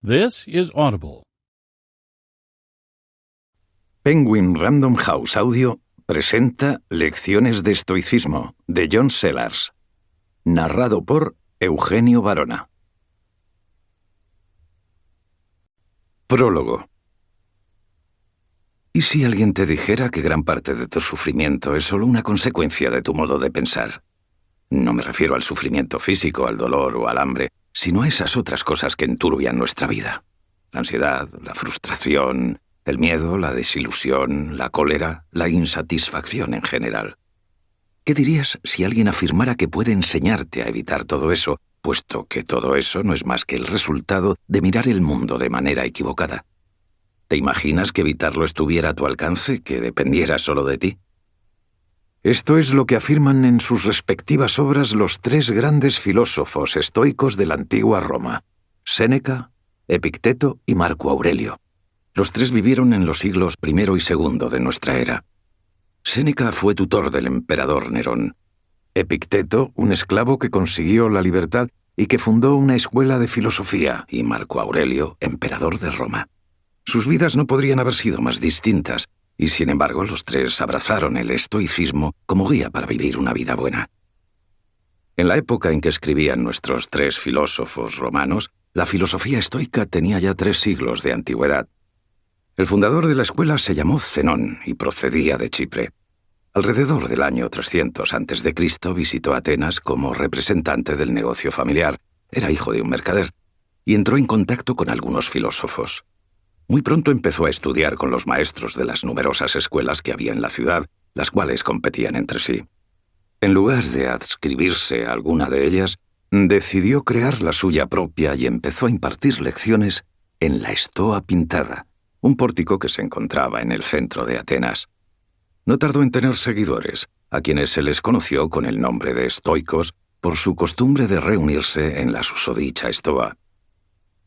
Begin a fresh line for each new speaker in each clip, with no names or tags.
This is Audible.
Penguin Random House Audio presenta Lecciones de Estoicismo, de John Sellars, narrado por Eugenio Barona. Prólogo. ¿Y si alguien te dijera que gran parte de tu sufrimiento es solo una consecuencia de tu modo de pensar? No me refiero al sufrimiento físico, al dolor o al hambre, sino a esas otras cosas que enturbian nuestra vida. La ansiedad, la frustración, el miedo, la desilusión, la cólera, la insatisfacción en general. ¿Qué dirías si alguien afirmara que puede enseñarte a evitar todo eso, puesto que todo eso no es más que el resultado de mirar el mundo de manera equivocada? ¿Te imaginas que evitarlo estuviera a tu alcance, que dependiera solo de ti? Esto es lo que afirman en sus respectivas obras los tres grandes filósofos estoicos de la antigua Roma: Séneca, Epicteto y Marco Aurelio. Los tres vivieron en los siglos I y II de nuestra era. Séneca fue tutor del emperador Nerón. Epicteto, un esclavo que consiguió la libertad y que fundó una escuela de filosofía, y Marco Aurelio, emperador de Roma. Sus vidas no podrían haber sido más distintas, y sin embargo los tres abrazaron el estoicismo como guía para vivir una vida buena. En la época en que escribían nuestros tres filósofos romanos, la filosofía estoica tenía ya 3 siglos de antigüedad. El fundador de la escuela se llamó Zenón y procedía de Chipre. Alrededor del año 300 a.C. visitó Atenas como representante del negocio familiar, era hijo de un mercader, y entró en contacto con algunos filósofos. Muy pronto empezó a estudiar con los maestros de las numerosas escuelas que había en la ciudad, las cuales competían entre sí. En lugar de adscribirse a alguna de ellas, decidió crear la suya propia y empezó a impartir lecciones en la Estoa Pintada, un pórtico que se encontraba en el centro de Atenas. No tardó en tener seguidores, a quienes se les conoció con el nombre de estoicos por su costumbre de reunirse en la susodicha Estoa.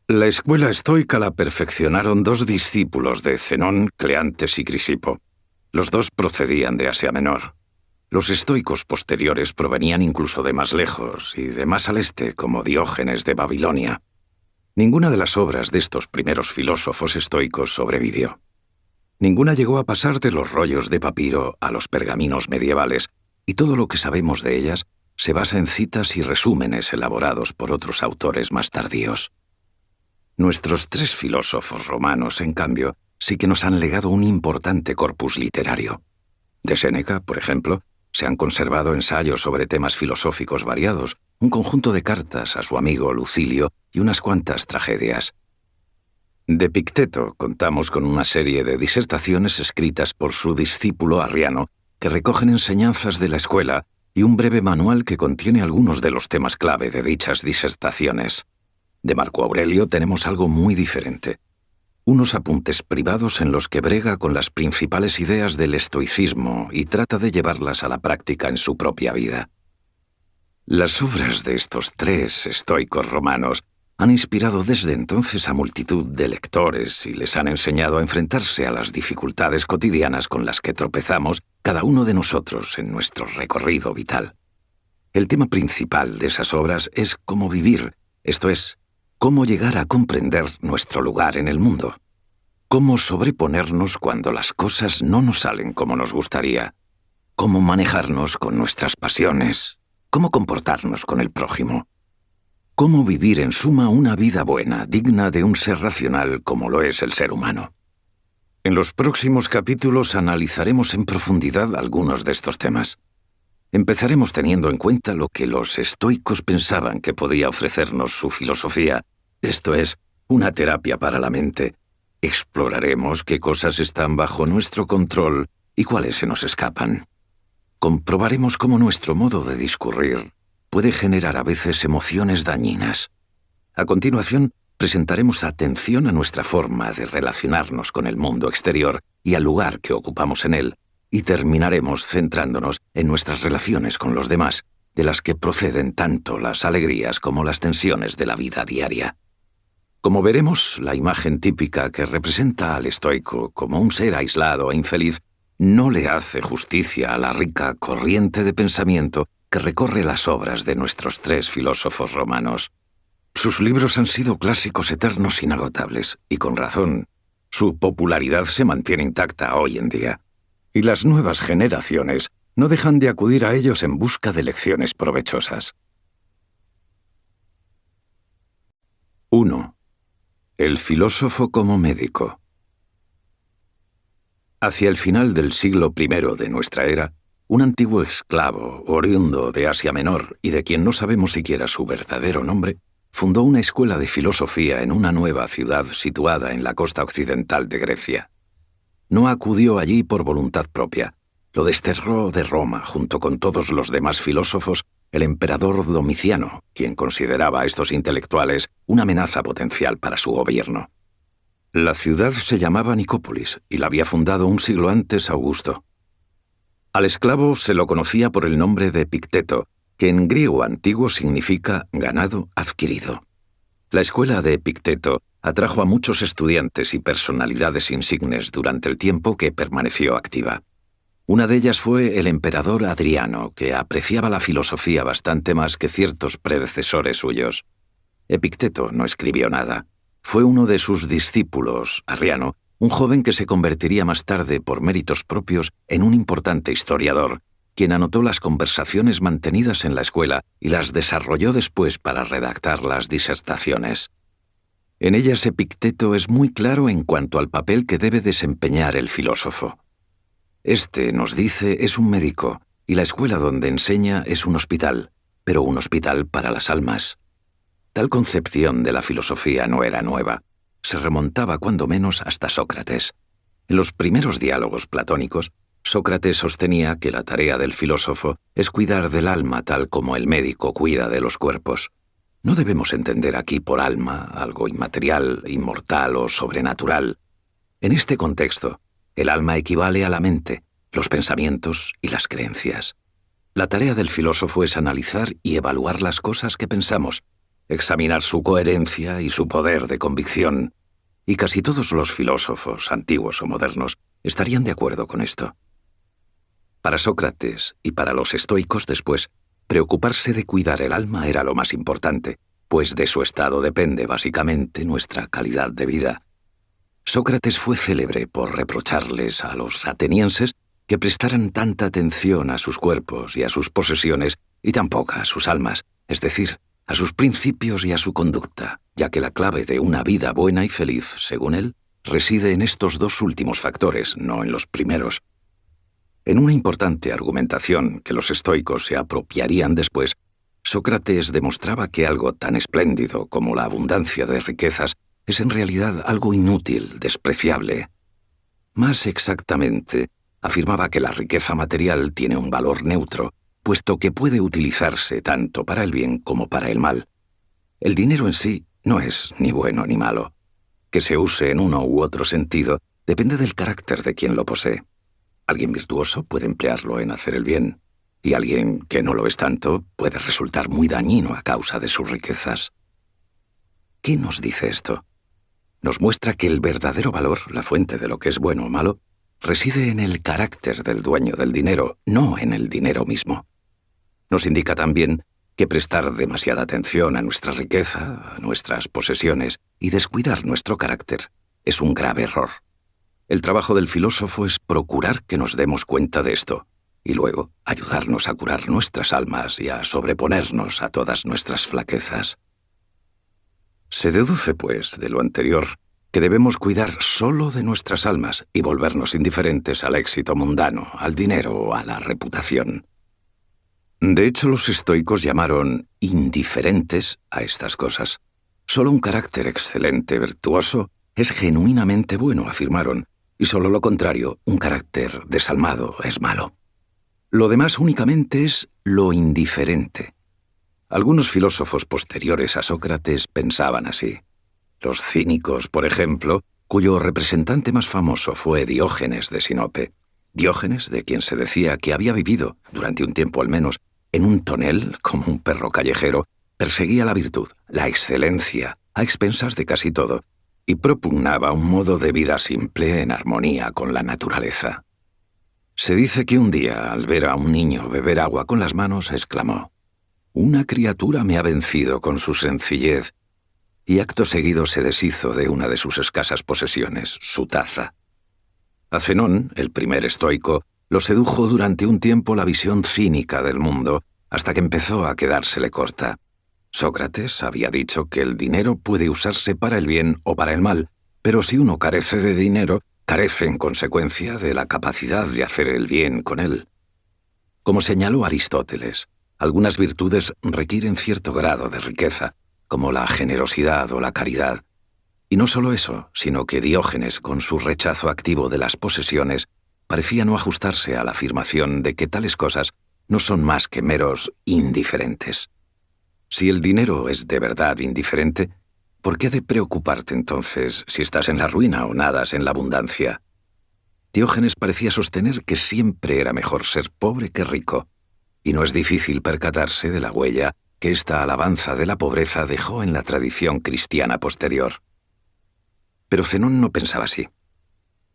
La escuela estoica la perfeccionaron 2 discípulos de Zenón, Cleantes y Crisipo. Los dos procedían de Asia Menor. Los estoicos posteriores provenían incluso de más lejos y de más al este, como Diógenes de Babilonia. Ninguna de las obras de estos primeros filósofos estoicos sobrevivió. Ninguna llegó a pasar de los rollos de papiro a los pergaminos medievales, y todo lo que sabemos de ellas se basa en citas y resúmenes elaborados por otros autores más tardíos. Nuestros 3 filósofos romanos, en cambio, sí que nos han legado un importante corpus literario. De Séneca, por ejemplo, se han conservado ensayos sobre temas filosóficos variados, un conjunto de cartas a su amigo Lucilio y unas cuantas tragedias. De Epicteto contamos con una serie de disertaciones escritas por su discípulo Arriano que recogen enseñanzas de la escuela y un breve manual que contiene algunos de los temas clave de dichas disertaciones. De Marco Aurelio tenemos algo muy diferente. Unos apuntes privados en los que brega con las principales ideas del estoicismo y trata de llevarlas a la práctica en su propia vida. Las obras de estos 3 estoicos romanos han inspirado desde entonces a multitud de lectores y les han enseñado a enfrentarse a las dificultades cotidianas con las que tropezamos cada uno de nosotros en nuestro recorrido vital. El tema principal de esas obras es cómo vivir, esto es, cómo llegar a comprender nuestro lugar en el mundo. Cómo sobreponernos cuando las cosas no nos salen como nos gustaría. Cómo manejarnos con nuestras pasiones. Cómo comportarnos con el prójimo. Cómo vivir en suma una vida buena, digna de un ser racional como lo es el ser humano. En los próximos capítulos analizaremos en profundidad algunos de estos temas. Empezaremos teniendo en cuenta lo que los estoicos pensaban que podía ofrecernos su filosofía, esto es, una terapia para la mente. Exploraremos qué cosas están bajo nuestro control y cuáles se nos escapan. Comprobaremos cómo nuestro modo de discurrir puede generar a veces emociones dañinas. A continuación, presentaremos atención a nuestra forma de relacionarnos con el mundo exterior y al lugar que ocupamos en él, y terminaremos centrándonos en nuestras relaciones con los demás, de las que proceden tanto las alegrías como las tensiones de la vida diaria. Como veremos, la imagen típica que representa al estoico como un ser aislado e infeliz no le hace justicia a la rica corriente de pensamiento que recorre las obras de nuestros 3 filósofos romanos. Sus libros han sido clásicos eternos inagotables, y con razón. Su popularidad se mantiene intacta hoy en día. Y las nuevas generaciones no dejan de acudir a ellos en busca de lecciones provechosas. 1. El filósofo como médico. Hacia el final del siglo I de nuestra era, un antiguo esclavo, oriundo de Asia Menor y de quien no sabemos siquiera su verdadero nombre, fundó una escuela de filosofía en una nueva ciudad situada en la costa occidental de Grecia. No acudió allí por voluntad propia. Lo desterró de Roma junto con todos los demás filósofos el emperador Domiciano, quien consideraba a estos intelectuales una amenaza potencial para su gobierno. La ciudad se llamaba Nicópolis y la había fundado un siglo antes Augusto. Al esclavo se lo conocía por el nombre de Epicteto, que en griego antiguo significa ganado adquirido. La escuela de Epicteto atrajo a muchos estudiantes y personalidades insignes durante el tiempo que permaneció activa. Una de ellas fue el emperador Adriano, que apreciaba la filosofía bastante más que ciertos predecesores suyos. Epicteto no escribió nada. Fue uno de sus discípulos, Arriano, un joven que se convertiría más tarde, por méritos propios, en un importante historiador, quien anotó las conversaciones mantenidas en la escuela y las desarrolló después para redactar las disertaciones. En ellas Epicteto es muy claro en cuanto al papel que debe desempeñar el filósofo. Este, nos dice, es un médico, y la escuela donde enseña es un hospital, pero un hospital para las almas. Tal concepción de la filosofía no era nueva. Se remontaba cuando menos hasta Sócrates. En los primeros diálogos platónicos, Sócrates sostenía que la tarea del filósofo es cuidar del alma tal como el médico cuida de los cuerpos. No debemos entender aquí por alma algo inmaterial, inmortal o sobrenatural. En este contexto, el alma equivale a la mente, los pensamientos y las creencias. La tarea del filósofo es analizar y evaluar las cosas que pensamos, examinar su coherencia y su poder de convicción, y casi todos los filósofos, antiguos o modernos, estarían de acuerdo con esto. Para Sócrates y para los estoicos después, preocuparse de cuidar el alma era lo más importante, pues de su estado depende básicamente nuestra calidad de vida. Sócrates fue célebre por reprocharles a los atenienses que prestaran tanta atención a sus cuerpos y a sus posesiones y tan poca a sus almas, es decir, a sus principios y a su conducta, ya que la clave de una vida buena y feliz, según él, reside en estos dos últimos factores, no en los primeros. En una importante argumentación que los estoicos se apropiarían después, Sócrates demostraba que algo tan espléndido como la abundancia de riquezas es en realidad algo inútil, despreciable. Más exactamente, afirmaba que la riqueza material tiene un valor neutro, puesto que puede utilizarse tanto para el bien como para el mal. El dinero en sí no es ni bueno ni malo. Que se use en uno u otro sentido depende del carácter de quien lo posee. Alguien virtuoso puede emplearlo en hacer el bien, y alguien que no lo es tanto puede resultar muy dañino a causa de sus riquezas. ¿Qué nos dice esto? Nos muestra que el verdadero valor, la fuente de lo que es bueno o malo, reside en el carácter del dueño del dinero, no en el dinero mismo. Nos indica también que prestar demasiada atención a nuestra riqueza, a nuestras posesiones, y descuidar nuestro carácter es un grave error. El trabajo del filósofo es procurar que nos demos cuenta de esto, y luego ayudarnos a curar nuestras almas y a sobreponernos a todas nuestras flaquezas. Se deduce, pues, de lo anterior, que debemos cuidar solo de nuestras almas y volvernos indiferentes al éxito mundano, al dinero o a la reputación. De hecho, los estoicos llamaron indiferentes a estas cosas. Solo un carácter excelente, virtuoso, es genuinamente bueno, afirmaron, y solo lo contrario, un carácter desalmado, es malo. Lo demás únicamente es lo indiferente. Algunos filósofos posteriores a Sócrates pensaban así. Los cínicos, por ejemplo, cuyo representante más famoso fue Diógenes de Sinope. Diógenes, de quien se decía que había vivido, durante un tiempo al menos, en un tonel, como un perro callejero, perseguía la virtud, la excelencia, a expensas de casi todo, y propugnaba un modo de vida simple en armonía con la naturaleza. Se dice que un día, al ver a un niño beber agua con las manos, exclamó: «Una criatura me ha vencido con su sencillez y acto seguido se deshizo de una de sus escasas posesiones, su taza. A Zenón, el primer estoico, lo sedujo durante un tiempo la visión cínica del mundo, hasta que empezó a quedársele corta. Sócrates había dicho que el dinero puede usarse para el bien o para el mal, pero si uno carece de dinero, carece en consecuencia de la capacidad de hacer el bien con él. Como señaló Aristóteles, algunas virtudes requieren cierto grado de riqueza, como la generosidad o la caridad. Y no solo eso, sino que Diógenes, con su rechazo activo de las posesiones, parecía no ajustarse a la afirmación de que tales cosas no son más que meros indiferentes. Si el dinero es de verdad indiferente, ¿por qué ha de preocuparte entonces si estás en la ruina o nadas en la abundancia? Diógenes parecía sostener que siempre era mejor ser pobre que rico, y no es difícil percatarse de la huella que esta alabanza de la pobreza dejó en la tradición cristiana posterior. Pero Zenón no pensaba así.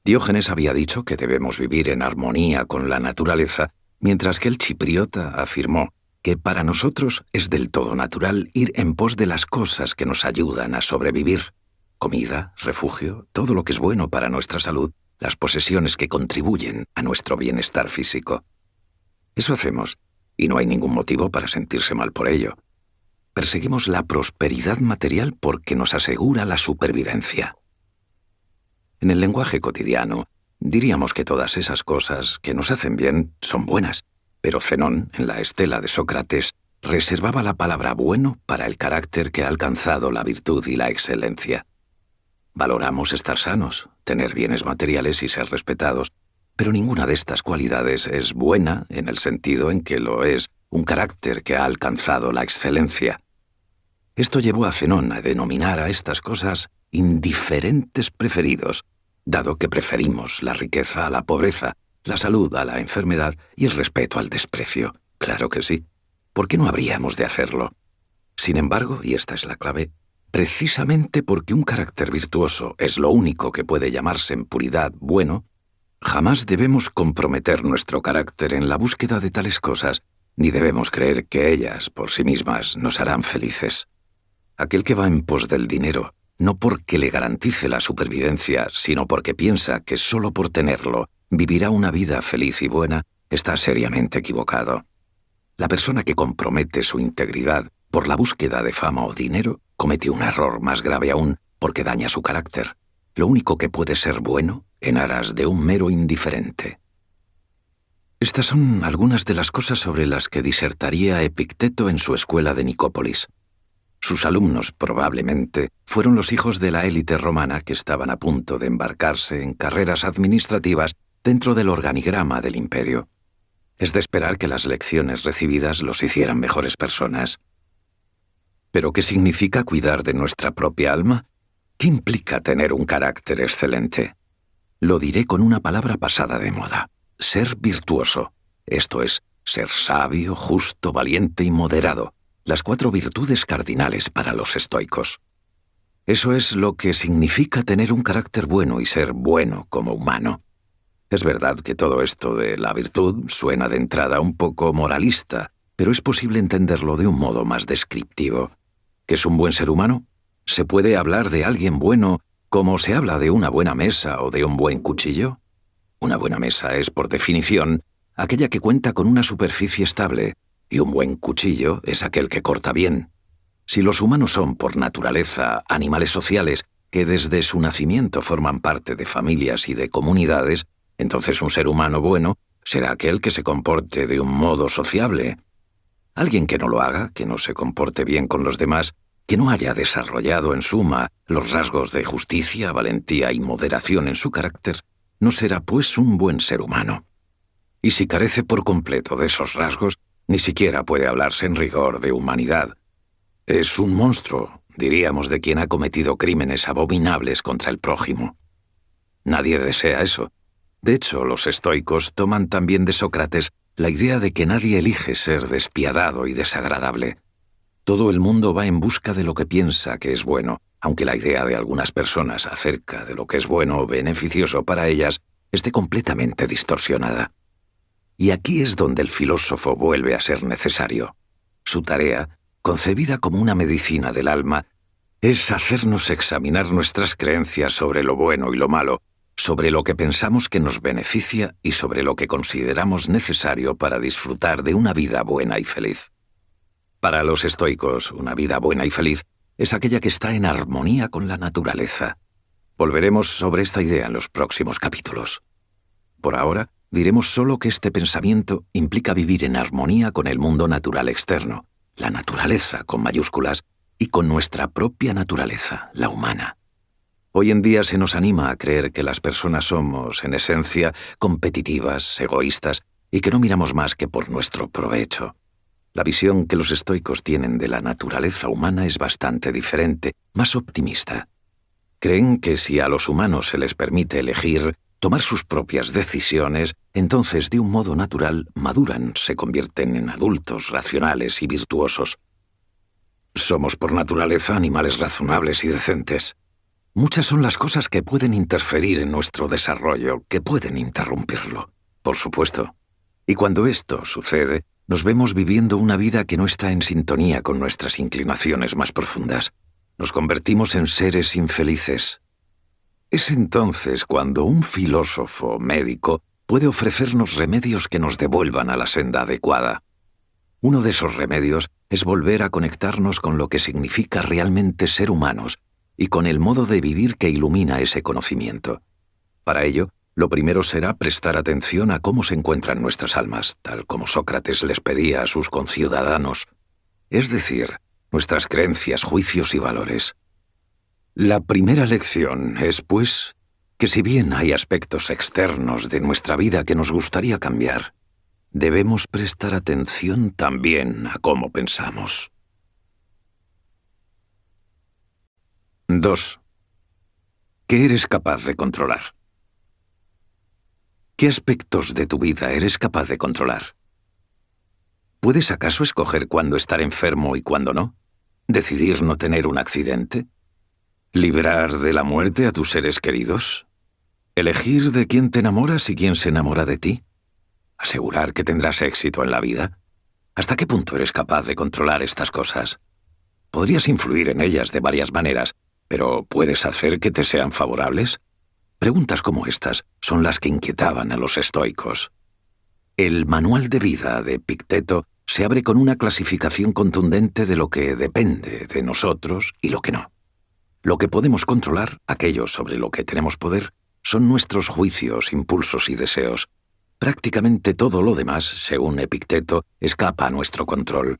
Diógenes había dicho que debemos vivir en armonía con la naturaleza, mientras que el chipriota afirmó que para nosotros es del todo natural ir en pos de las cosas que nos ayudan a sobrevivir: comida, refugio, todo lo que es bueno para nuestra salud, las posesiones que contribuyen a nuestro bienestar físico. Eso hacemos, y no hay ningún motivo para sentirse mal por ello. Perseguimos la prosperidad material porque nos asegura la supervivencia. En el lenguaje cotidiano, diríamos que todas esas cosas que nos hacen bien son buenas, pero Zenón, en la Estela de Sócrates, reservaba la palabra bueno para el carácter que ha alcanzado la virtud y la excelencia. Valoramos estar sanos, tener bienes materiales y ser respetados, pero ninguna de estas cualidades es buena en el sentido en que lo es un carácter que ha alcanzado la excelencia. Esto llevó a Zenón a denominar a estas cosas indiferentes preferidos, dado que preferimos la riqueza a la pobreza, la salud a la enfermedad y el respeto al desprecio. Claro que sí. ¿Por qué no habríamos de hacerlo? Sin embargo, y esta es la clave, precisamente porque un carácter virtuoso es lo único que puede llamarse en puridad bueno, jamás debemos comprometer nuestro carácter en la búsqueda de tales cosas, ni debemos creer que ellas, por sí mismas, nos harán felices. Aquel que va en pos del dinero, no porque le garantice la supervivencia, sino porque piensa que solo por tenerlo vivirá una vida feliz y buena, está seriamente equivocado. La persona que compromete su integridad por la búsqueda de fama o dinero comete un error más grave aún, porque daña su carácter. Lo único que puede ser bueno en aras de un mero indiferente. Estas son algunas de las cosas sobre las que disertaría Epicteto en su escuela de Nicópolis. Sus alumnos, probablemente, fueron los hijos de la élite romana que estaban a punto de embarcarse en carreras administrativas dentro del organigrama del imperio. Es de esperar que las lecciones recibidas los hicieran mejores personas. ¿Pero qué significa cuidar de nuestra propia alma? ¿Qué implica tener un carácter excelente? Lo diré con una palabra pasada de moda: ser virtuoso. Esto es, ser sabio, justo, valiente y moderado. Las 4 virtudes cardinales para los estoicos. Eso es lo que significa tener un carácter bueno y ser bueno como humano. Es verdad que todo esto de la virtud suena de entrada un poco moralista, pero es posible entenderlo de un modo más descriptivo. ¿Qué es un buen ser humano? ¿Se puede hablar de alguien bueno como se habla de una buena mesa o de un buen cuchillo? Una buena mesa es, por definición, aquella que cuenta con una superficie estable, y un buen cuchillo es aquel que corta bien. Si los humanos son, por naturaleza, animales sociales que desde su nacimiento forman parte de familias y de comunidades, entonces un ser humano bueno será aquel que se comporte de un modo sociable. Alguien que no lo haga, que no se comporte bien con los demás, que no haya desarrollado en suma los rasgos de justicia, valentía y moderación en su carácter, no será pues un buen ser humano. Y si carece por completo de esos rasgos, ni siquiera puede hablarse en rigor de humanidad. Es un monstruo, diríamos, de quien ha cometido crímenes abominables contra el prójimo. Nadie desea eso. De hecho, los estoicos toman también de Sócrates la idea de que nadie elige ser despiadado y desagradable. Todo el mundo va en busca de lo que piensa que es bueno, aunque la idea de algunas personas acerca de lo que es bueno o beneficioso para ellas esté completamente distorsionada. Y aquí es donde el filósofo vuelve a ser necesario. Su tarea, concebida como una medicina del alma, Es hacernos examinar nuestras creencias sobre lo bueno y lo malo, sobre lo que pensamos que nos beneficia y sobre lo que consideramos necesario para disfrutar de una vida buena y feliz. Para los estoicos, una vida buena y feliz es aquella que está en armonía con la naturaleza. Volveremos sobre esta idea en los próximos capítulos. Por ahora, diremos solo que este pensamiento implica vivir en armonía con el mundo natural externo, la naturaleza con mayúsculas, y con nuestra propia naturaleza, la humana. Hoy en día se nos anima a creer que las personas somos, en esencia, competitivas, egoístas, y que no miramos más que por nuestro provecho. La visión que los estoicos tienen de la naturaleza humana es bastante diferente, más optimista. Creen que si a los humanos se les permite elegir, tomar sus propias decisiones, entonces de un modo natural maduran, se convierten en adultos racionales y virtuosos. Somos por naturaleza animales razonables y decentes. Muchas son las cosas que pueden interferir en nuestro desarrollo, que pueden interrumpirlo, por supuesto. Y cuando esto sucede, nos vemos viviendo una vida que no está en sintonía con nuestras inclinaciones más profundas. Nos convertimos en seres infelices. Es entonces cuando un filósofo médico puede ofrecernos remedios que nos devuelvan a la senda adecuada. Uno de esos remedios es volver a conectarnos con lo que significa realmente ser humanos y con el modo de vivir que ilumina ese conocimiento. Para ello, lo primero será prestar atención a cómo se encuentran nuestras almas, tal como Sócrates les pedía a sus conciudadanos, es decir, nuestras creencias, juicios y valores. La primera lección es, pues, que si bien hay aspectos externos de nuestra vida que nos gustaría cambiar, debemos prestar atención también a cómo pensamos. 2. ¿Qué eres capaz de controlar? ¿Qué aspectos de tu vida eres capaz de controlar? ¿Puedes acaso escoger cuándo estar enfermo y cuándo no? ¿Decidir no tener un accidente? ¿Librar de la muerte a tus seres queridos? ¿Elegir de quién te enamoras y quién se enamora de ti? ¿Asegurar que tendrás éxito en la vida? ¿Hasta qué punto eres capaz de controlar estas cosas? Podrías influir en ellas de varias maneras, pero ¿puedes hacer que te sean favorables? Preguntas como estas son las que inquietaban a los estoicos. El manual de vida de Epicteto se abre con una clasificación contundente de lo que depende de nosotros y lo que no. Lo que podemos controlar, aquello sobre lo que tenemos poder, son nuestros juicios, impulsos y deseos. Prácticamente todo lo demás, según Epicteto, escapa a nuestro control.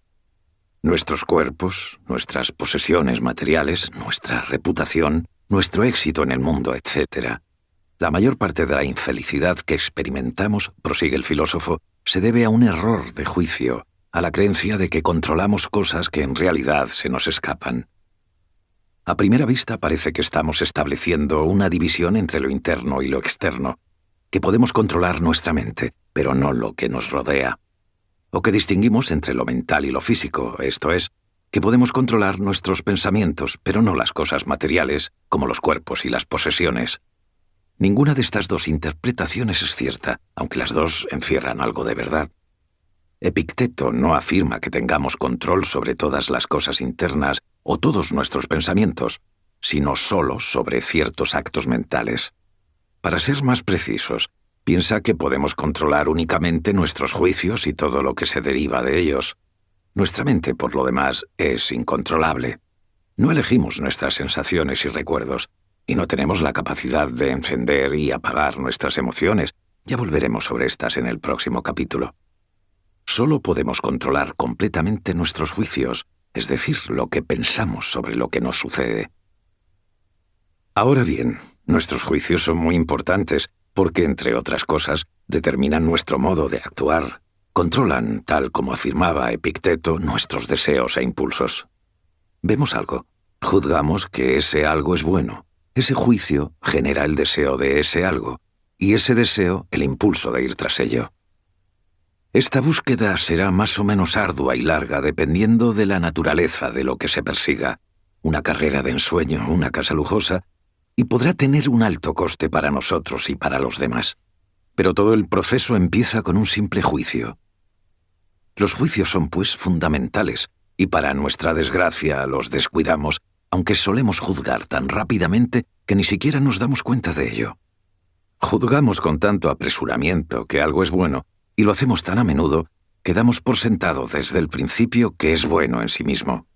Nuestros cuerpos, nuestras posesiones materiales, nuestra reputación, nuestro éxito en el mundo, etc. La mayor parte de la infelicidad que experimentamos, prosigue el filósofo, se debe a un error de juicio, a la creencia de que controlamos cosas que en realidad se nos escapan. A primera vista parece que estamos estableciendo una división entre lo interno y lo externo, que podemos controlar nuestra mente, pero no lo que nos rodea. O que distinguimos entre lo mental y lo físico, esto es, que podemos controlar nuestros pensamientos, pero no las cosas materiales, como los cuerpos y las posesiones. Ninguna de estas dos interpretaciones es cierta, aunque las dos encierran algo de verdad. Epicteto no afirma que tengamos control sobre todas las cosas internas o todos nuestros pensamientos, sino solo sobre ciertos actos mentales. Para ser más precisos, piensa que podemos controlar únicamente nuestros juicios y todo lo que se deriva de ellos. Nuestra mente, por lo demás, es incontrolable. No elegimos nuestras sensaciones y recuerdos, y no tenemos la capacidad de encender y apagar nuestras emociones. Ya volveremos sobre estas en el próximo capítulo. Solo podemos controlar completamente nuestros juicios, es decir, lo que pensamos sobre lo que nos sucede. Ahora bien, nuestros juicios son muy importantes porque, entre otras cosas, determinan nuestro modo de actuar, controlan, tal como afirmaba Epicteto, nuestros deseos e impulsos. Vemos algo, juzgamos que ese algo es bueno, ese juicio genera el deseo de ese algo, y ese deseo el impulso de ir tras ello. Esta búsqueda será más o menos ardua y larga dependiendo de la naturaleza de lo que se persiga, una carrera de ensueño, una casa lujosa, y podrá tener un alto coste para nosotros y para los demás. Pero todo el proceso empieza con un simple juicio. Los juicios son, pues, fundamentales, y para nuestra desgracia los descuidamos, aunque solemos juzgar tan rápidamente que ni siquiera nos damos cuenta de ello. Juzgamos con tanto apresuramiento que algo es bueno, y lo hacemos tan a menudo que damos por sentado desde el principio que es bueno en sí mismo.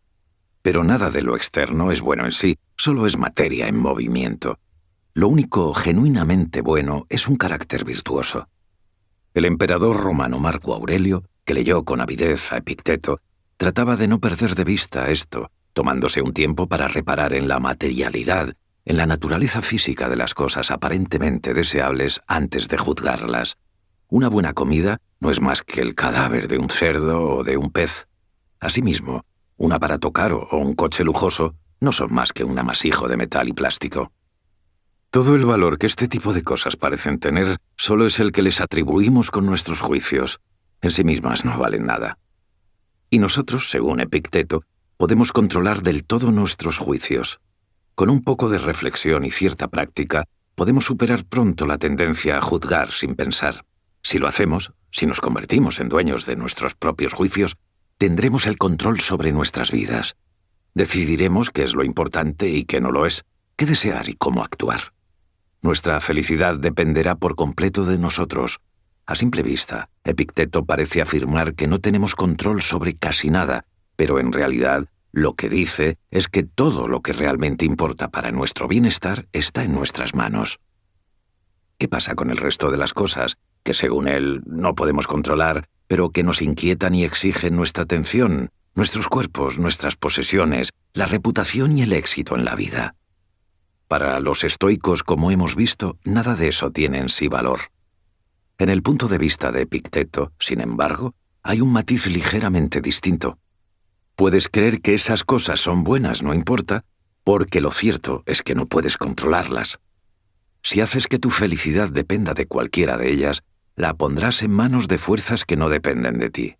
Pero nada de lo externo es bueno en sí, solo es materia en movimiento. Lo único genuinamente bueno es un carácter virtuoso. El emperador romano Marco Aurelio, que leyó con avidez a Epicteto, trataba de no perder de vista esto, tomándose un tiempo para reparar en la materialidad, en la naturaleza física de las cosas aparentemente deseables antes de juzgarlas. Una buena comida no es más que el cadáver de un cerdo o de un pez. Asimismo, un aparato caro o un coche lujoso no son más que un amasijo de metal y plástico. Todo el valor que este tipo de cosas parecen tener solo es el que les atribuimos con nuestros juicios. En sí mismas no valen nada. Y nosotros, según Epicteto, podemos controlar del todo nuestros juicios. Con un poco de reflexión y cierta práctica, podemos superar pronto la tendencia a juzgar sin pensar. Si lo hacemos, si nos convertimos en dueños de nuestros propios juicios, tendremos el control sobre nuestras vidas. Decidiremos qué es lo importante y qué no lo es, qué desear y cómo actuar. Nuestra felicidad dependerá por completo de nosotros. A simple vista, Epicteto parece afirmar que no tenemos control sobre casi nada, pero en realidad lo que dice es que todo lo que realmente importa para nuestro bienestar está en nuestras manos. ¿Qué pasa con el resto de las cosas que, según él, no podemos controlar, pero que nos inquietan y exigen nuestra atención, nuestros cuerpos, nuestras posesiones, la reputación y el éxito en la vida? Para los estoicos, como hemos visto, nada de eso tiene en sí valor. En el punto de vista de Epicteto, sin embargo, hay un matiz ligeramente distinto. Puedes creer que esas cosas son buenas, no importa, porque lo cierto es que no puedes controlarlas. Si haces que tu felicidad dependa de cualquiera de ellas, la pondrás en manos de fuerzas que no dependen de ti.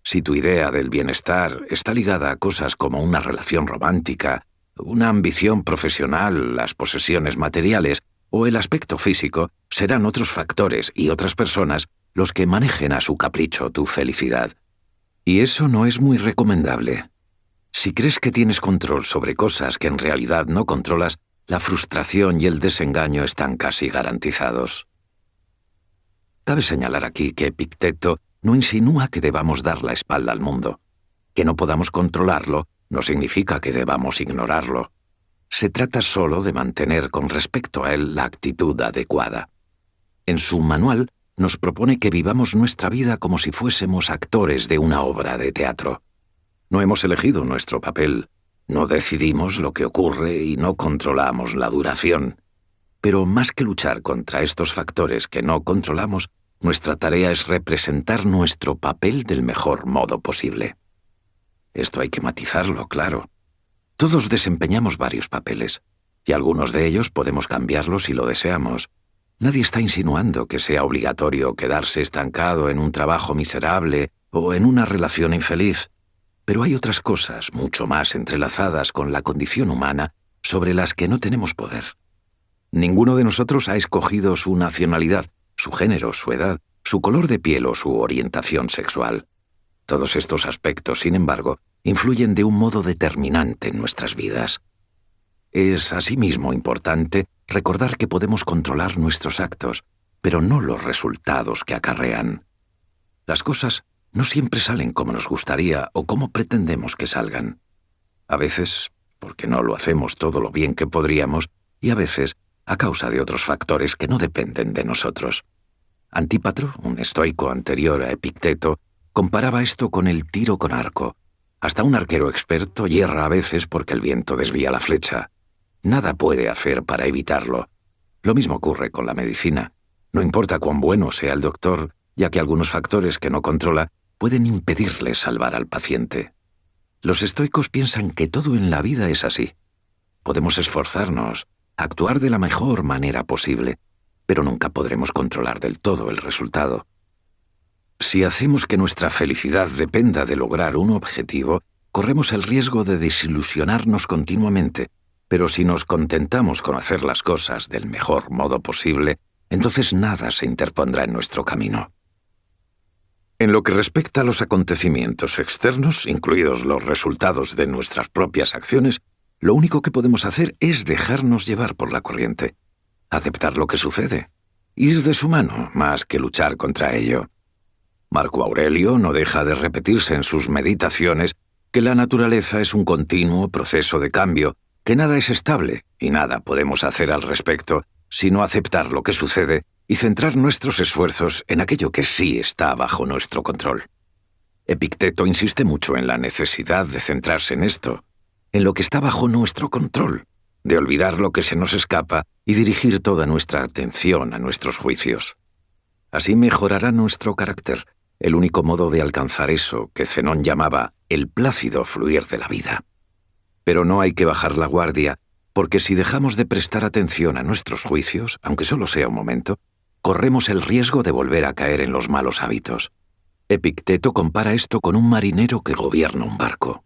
Si tu idea del bienestar está ligada a cosas como una relación romántica, una ambición profesional, las posesiones materiales o el aspecto físico, serán otros factores y otras personas los que manejen a su capricho tu felicidad. Y eso no es muy recomendable. Si crees que tienes control sobre cosas que en realidad no controlas, la frustración y el desengaño están casi garantizados. Cabe señalar aquí que Epicteto no insinúa que debamos dar la espalda al mundo. Que no podamos controlarlo no significa que debamos ignorarlo. Se trata solo de mantener con respecto a él la actitud adecuada. En su manual nos propone que vivamos nuestra vida como si fuésemos actores de una obra de teatro. No hemos elegido nuestro papel, no decidimos lo que ocurre y no controlamos la duración. Pero más que luchar contra estos factores que no controlamos, nuestra tarea es representar nuestro papel del mejor modo posible. Esto hay que matizarlo, claro. Todos desempeñamos varios papeles, y algunos de ellos podemos cambiarlos si lo deseamos. Nadie está insinuando que sea obligatorio quedarse estancado en un trabajo miserable o en una relación infeliz, pero hay otras cosas mucho más entrelazadas con la condición humana sobre las que no tenemos poder. Ninguno de nosotros ha escogido su nacionalidad, su género, su edad, su color de piel o su orientación sexual. Todos estos aspectos, sin embargo, influyen de un modo determinante en nuestras vidas. Es asimismo importante recordar que podemos controlar nuestros actos, pero no los resultados que acarrean. Las cosas no siempre salen como nos gustaría o como pretendemos que salgan. A veces, porque no lo hacemos todo lo bien que podríamos, y a veces, a causa de otros factores que no dependen de nosotros. Antípatro, un estoico anterior a Epicteto, comparaba esto con el tiro con arco. Hasta un arquero experto hierra a veces porque el viento desvía la flecha. Nada puede hacer para evitarlo. Lo mismo ocurre con la medicina. No importa cuán bueno sea el doctor, ya que algunos factores que no controla pueden impedirle salvar al paciente. Los estoicos piensan que todo en la vida es así. Podemos esforzarnos, actuar de la mejor manera posible, pero nunca podremos controlar del todo el resultado. Si hacemos que nuestra felicidad dependa de lograr un objetivo, corremos el riesgo de desilusionarnos continuamente, pero si nos contentamos con hacer las cosas del mejor modo posible, entonces nada se interpondrá en nuestro camino. En lo que respecta a los acontecimientos externos, incluidos los resultados de nuestras propias acciones, Lo único que podemos hacer es dejarnos llevar por la corriente, aceptar lo que sucede, ir de su mano más que luchar contra ello. Marco Aurelio no deja de repetirse en sus meditaciones que la naturaleza es un continuo proceso de cambio, que nada es estable y nada podemos hacer al respecto, sino aceptar lo que sucede y centrar nuestros esfuerzos en aquello que sí está bajo nuestro control. Epicteto insiste mucho en la necesidad de centrarse en esto, en lo que está bajo nuestro control, de olvidar lo que se nos escapa y dirigir toda nuestra atención a nuestros juicios. Así mejorará nuestro carácter, el único modo de alcanzar eso que Zenón llamaba el plácido fluir de la vida. Pero no hay que bajar la guardia, porque si dejamos de prestar atención a nuestros juicios, aunque solo sea un momento, corremos el riesgo de volver a caer en los malos hábitos. Epicteto compara esto con un marinero que gobierna un barco.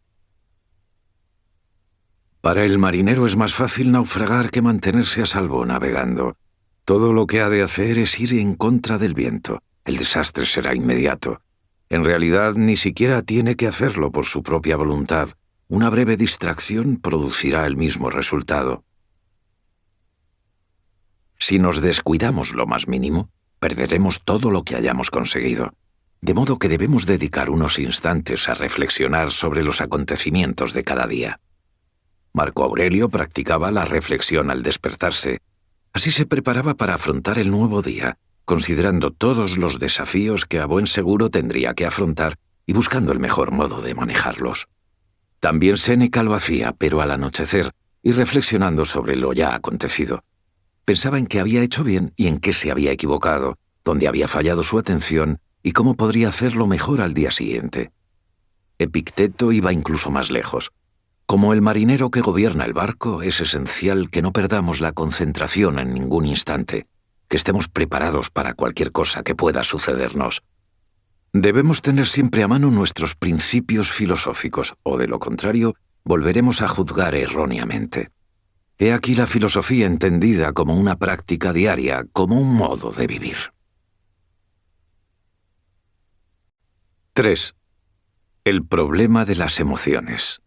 Para el marinero es más fácil naufragar que mantenerse a salvo navegando. Todo lo que ha de hacer es ir en contra del viento. El desastre será inmediato. En realidad, ni siquiera tiene que hacerlo por su propia voluntad. Una breve distracción producirá el mismo resultado. Si nos descuidamos lo más mínimo, perderemos todo lo que hayamos conseguido. De modo que debemos dedicar unos instantes a reflexionar sobre los acontecimientos de cada día. Marco Aurelio practicaba la reflexión al despertarse. Así se preparaba para afrontar el nuevo día, considerando todos los desafíos que a buen seguro tendría que afrontar y buscando el mejor modo de manejarlos. También Séneca lo hacía, pero al anochecer, y reflexionando sobre lo ya acontecido. Pensaba en qué había hecho bien y en qué se había equivocado, dónde había fallado su atención y cómo podría hacerlo mejor al día siguiente. Epicteto iba incluso más lejos. Como el marinero que gobierna el barco, es esencial que no perdamos la concentración en ningún instante, que estemos preparados para cualquier cosa que pueda sucedernos. Debemos tener siempre a mano nuestros principios filosóficos, o de lo contrario, volveremos a juzgar erróneamente. He aquí la filosofía entendida como una práctica diaria, como un modo de vivir. 3. El problema de las emociones.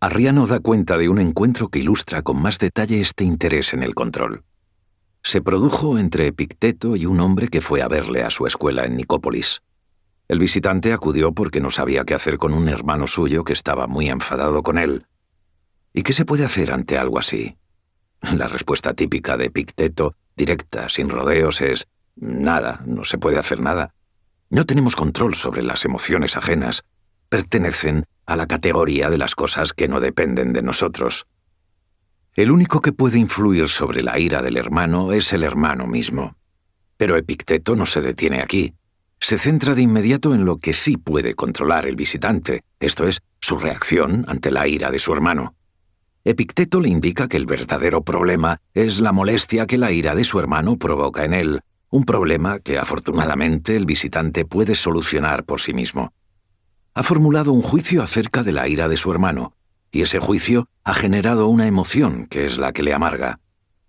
Arriano da cuenta de un encuentro que ilustra con más detalle este interés en el control. Se produjo entre Epicteto y un hombre que fue a verle a su escuela en Nicópolis. El visitante acudió porque no sabía qué hacer con un hermano suyo que estaba muy enfadado con él. ¿Y qué se puede hacer ante algo así? La respuesta típica de Epicteto, directa, sin rodeos, es nada, no se puede hacer nada. No tenemos control sobre las emociones ajenas. Pertenecen a la categoría de las cosas que no dependen de nosotros. El único que puede influir sobre la ira del hermano es el hermano mismo. Pero Epicteto no se detiene aquí. Se centra de inmediato en lo que sí puede controlar el visitante, esto es, su reacción ante la ira de su hermano. Epicteto le indica que el verdadero problema es la molestia que la ira de su hermano provoca en él, un problema que afortunadamente el visitante puede solucionar por sí mismo. Ha formulado un juicio acerca de la ira de su hermano, y ese juicio ha generado una emoción que es la que le amarga.